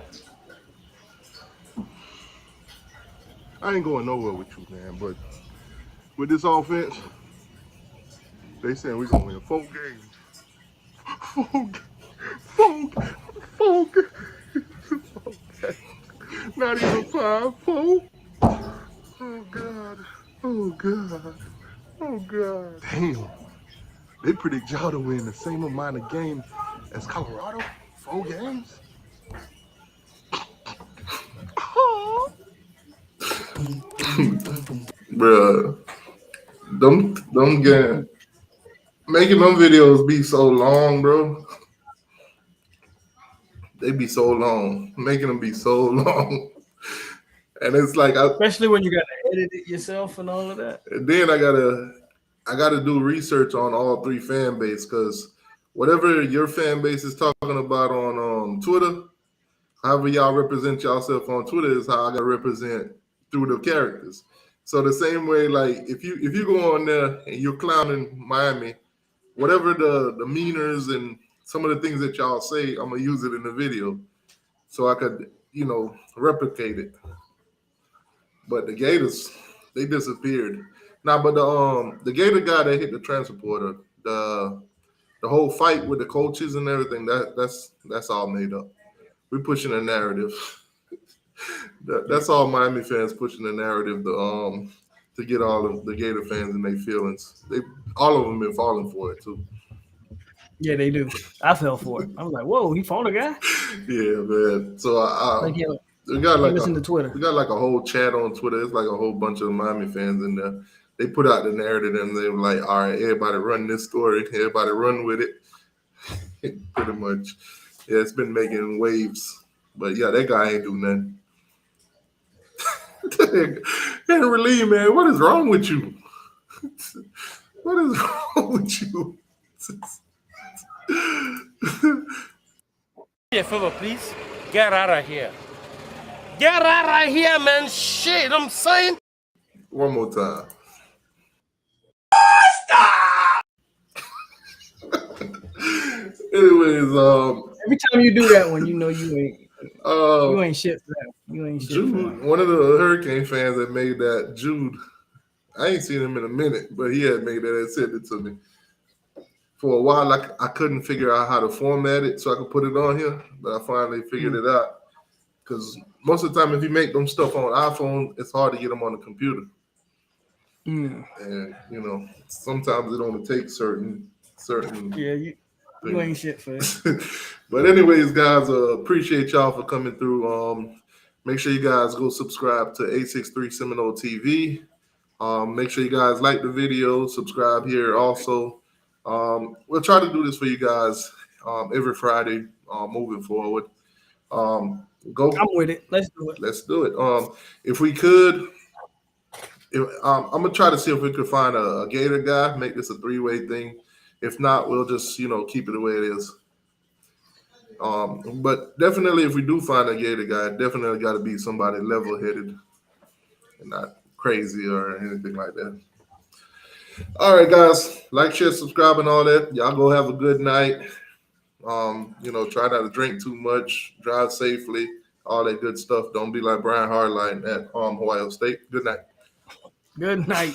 I ain't going nowhere with you, man, but with this offense, they saying we're gonna win 4 games. 4 games. Not even 5, 4. Oh God. Oh God. Oh God. Damn. They predict y'all to win the same amount of games as Colorado? 4 games? Oh. Bruh. Them games. Making them videos be so long, bro. They be so long. Making them be so long. And it's like especially when you gotta edit it yourself and all of that. And then I gotta do research on all 3 fan base, because whatever your fan base is talking about on Twitter, however y'all represent yourself on Twitter is how I gotta represent through the characters. So the same way, like if you go on there and you're clowning Miami, whatever the meaners and some of the things that y'all say, I'm gonna use it in the video so I could, replicate it. But the Gators, they disappeared. Now, but the Gator guy that hit the transfer portal, the whole fight with the coaches and everything, that's all made up. We're pushing a narrative. That's all Miami fans pushing the narrative to get all of the Gator fans in their feelings. All of them been falling for it too. Yeah, they do. I fell for it. I was like, "Whoa, he phoned a guy." Yeah, man. So we got like a whole chat on Twitter. It's like a whole bunch of Miami fans in there. They put out the narrative and they were like, "All right, everybody run this story. Everybody run with it." Pretty much. Yeah, it's been making waves. But yeah, that guy ain't do nothing. Henry Lee, man, what is wrong with you? What is wrong with you? A favor, please. Get out of here. Get out of here, man. Shit, I'm saying. One more time. Stop! Anyways, every time you do that one, you know you ain't shit for that. You ain't shit Jude, for that. One of the Hurricane fans that made that, Jude, I ain't seen him in a minute, but he had made that and sent it to me. for a while, I couldn't figure out how to format it so I could put it on here, but I finally figured it out. Because most of the time, if you make them stuff on iPhone, it's hard to get them on the computer. And you know, sometimes it only takes certain. Yeah, you ain't shit for it. But anyways, guys, appreciate y'all for coming through. Make sure you guys go subscribe to 863 Seminole TV. Make sure you guys like the video, subscribe here also. We'll try to do this for you guys every Friday moving forward. I'm with it. Let's do it. Let's do it. If we could, I'm gonna try to see if we could find a Gator guy, make this a 3-way thing. If not, we'll just keep it the way it is. But definitely, if we do find a Gator guy, definitely got to be somebody level-headed and not crazy or anything like that. All right, guys, like, share, subscribe, and all that. Y'all go have a good night. Try not to drink too much, drive safely, all that good stuff. Don't be like Brian Hartline at Ohio State. Good night. Good night.